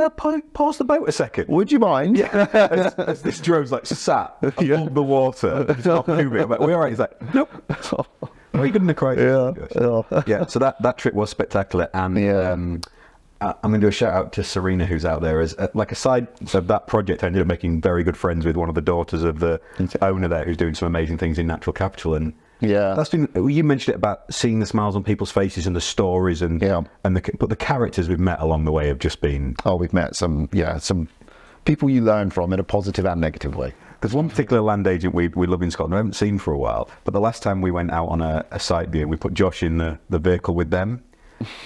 pause the boat a second? Would you mind? Yeah. as this drone's like sat above the water, it's not moving. I'm like, we all right? He's like, nope. Are you good in the crisis? Yeah. So that trip was spectacular, and I'm going to do a shout out to Serena, who's out there. As like aside of that project, I ended up making very good friends with one of the daughters of the owner there, who's doing some amazing things in natural capital. And that's been, you mentioned it about seeing the smiles on people's faces and the stories and but the characters we've met along the way have just been. Oh, we've met some people you learn from in a positive and negative way. There's one particular land agent we love in Scotland I haven't seen for a while, but the last time we went out on a site view, we put Josh in the vehicle with them.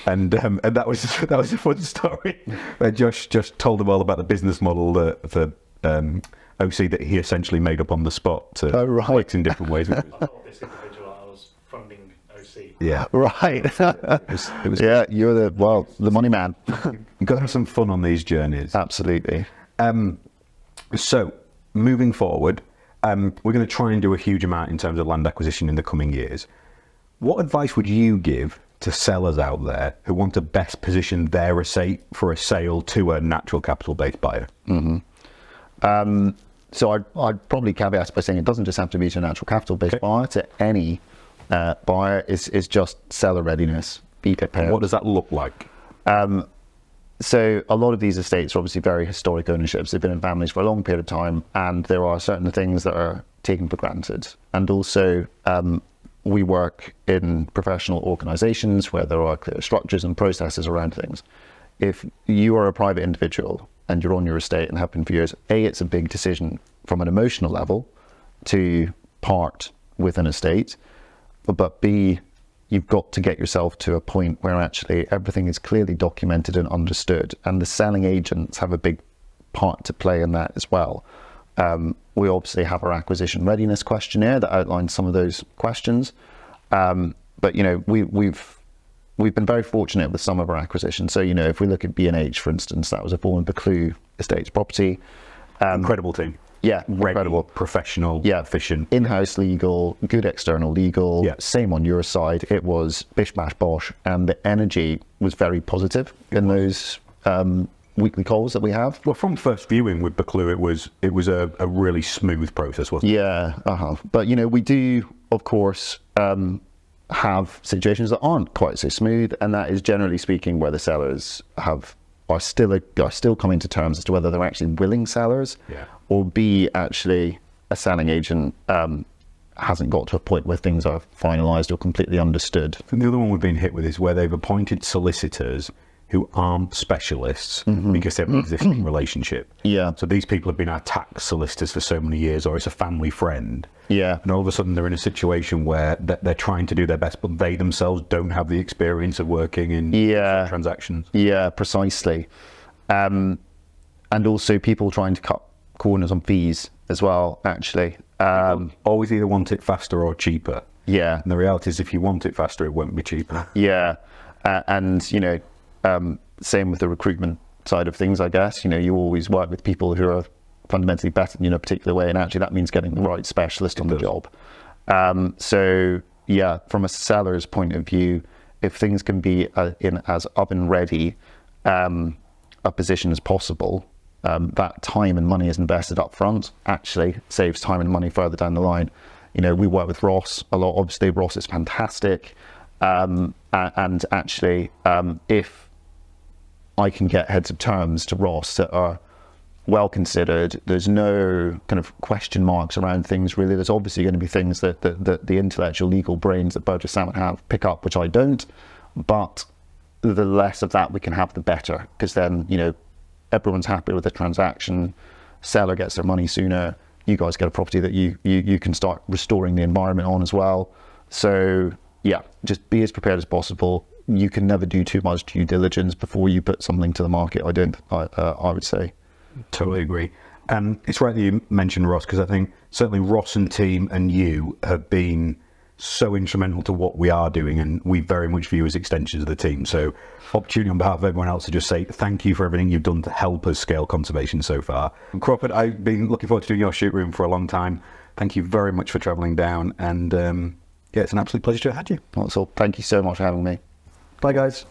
And that was a fun story. Where Josh just told them all about the business model for OC that he essentially made up on the spot to work in different ways. This individual I was funding OC. Yeah, right. It was yeah, you're the money man. You've got to have some fun on these journeys. Absolutely. So moving forward, we're going to try and do a huge amount in terms of land acquisition in the coming years. What advice would you give to sellers out there who want to best position their estate for a sale to a natural capital based buyer? So I'd probably caveat by saying it doesn't just have to be to a natural capital based buyer, to any buyer is just seller readiness. Be prepared. What does that look like? So a lot of these estates are obviously very historic ownerships. They've been in families for a long period of time, and there are certain things that are taken for granted. And also, we work in professional organizations where there are clear structures and processes around things. If you are a private individual and you're on your estate and have been for years, A, it's a big decision from an emotional level to part with an estate, but B, you've got to get yourself to a point where actually everything is clearly documented and understood, and the selling agents have a big part to play in that as well. We obviously have our acquisition readiness questionnaire that outlines some of those questions, but you know, we've been very fortunate with some of our acquisitions. So you know, if we look at B&H, for instance, that was a Vaughan Buccleuch Estates property. Incredible team. Yeah, ready, incredible, professional, efficient, in-house legal, good external legal. Same on your side. It was bish bash bosh, and the energy was very positive in those weekly calls that we have. Well, from first viewing with Buccleuch, it was a really smooth process, wasn't it? Yeah, But you know, we do, of course, have situations that aren't quite so smooth, and that is generally speaking where the sellers are still coming to terms as to whether they're actually willing sellers, or B, actually a selling agent hasn't got to a point where things are finalised or completely understood. And the other one we've been hit with is where they've appointed solicitors who aren't specialists because they have an existing relationship. So these people have been our tax solicitors for so many years, or it's a family friend. And all of a sudden they're in a situation where they're trying to do their best, but they themselves don't have the experience of working in transactions. Precisely. And also people trying to cut corners on fees as well, actually. Always either want it faster or cheaper. And the reality is, if you want it faster, it won't be cheaper. And you know, same with the recruitment side of things, I guess. You know, you always work with people who are fundamentally better than you in a particular way, and actually that means getting the right specialist on the job. So yeah, from a seller's point of view, if things can be in as oven ready a position as possible, that time and money is invested up front, actually saves time and money further down the line. You know, we work with Ross a lot. Obviously Ross is fantastic, and actually if I can get heads of terms to Ross that are well considered, there's no kind of question marks around things really. There's obviously going to be things that the intellectual legal brains that Burgess Salmon have pick up, which I don't, but the less of that we can have, the better, because then, you know, everyone's happy with the transaction, seller gets their money sooner, you guys get a property that you can start restoring the environment on as well. So yeah, just be as prepared as possible. You can never do too much due diligence before you put something to the market, I would say. Totally agree. It's right that you mentioned Ross, because I think certainly Ross and team and you have been so instrumental to what we are doing, and we very much view as extensions of the team. So opportunity on behalf of everyone else to just say thank you for everything you've done to help us scale conservation so far. And Crawford, I've been looking forward to doing your shoot room for a long time. Thank you very much for travelling down, and yeah, it's an absolute pleasure to have had you. So thank you so much for having me. Bye guys.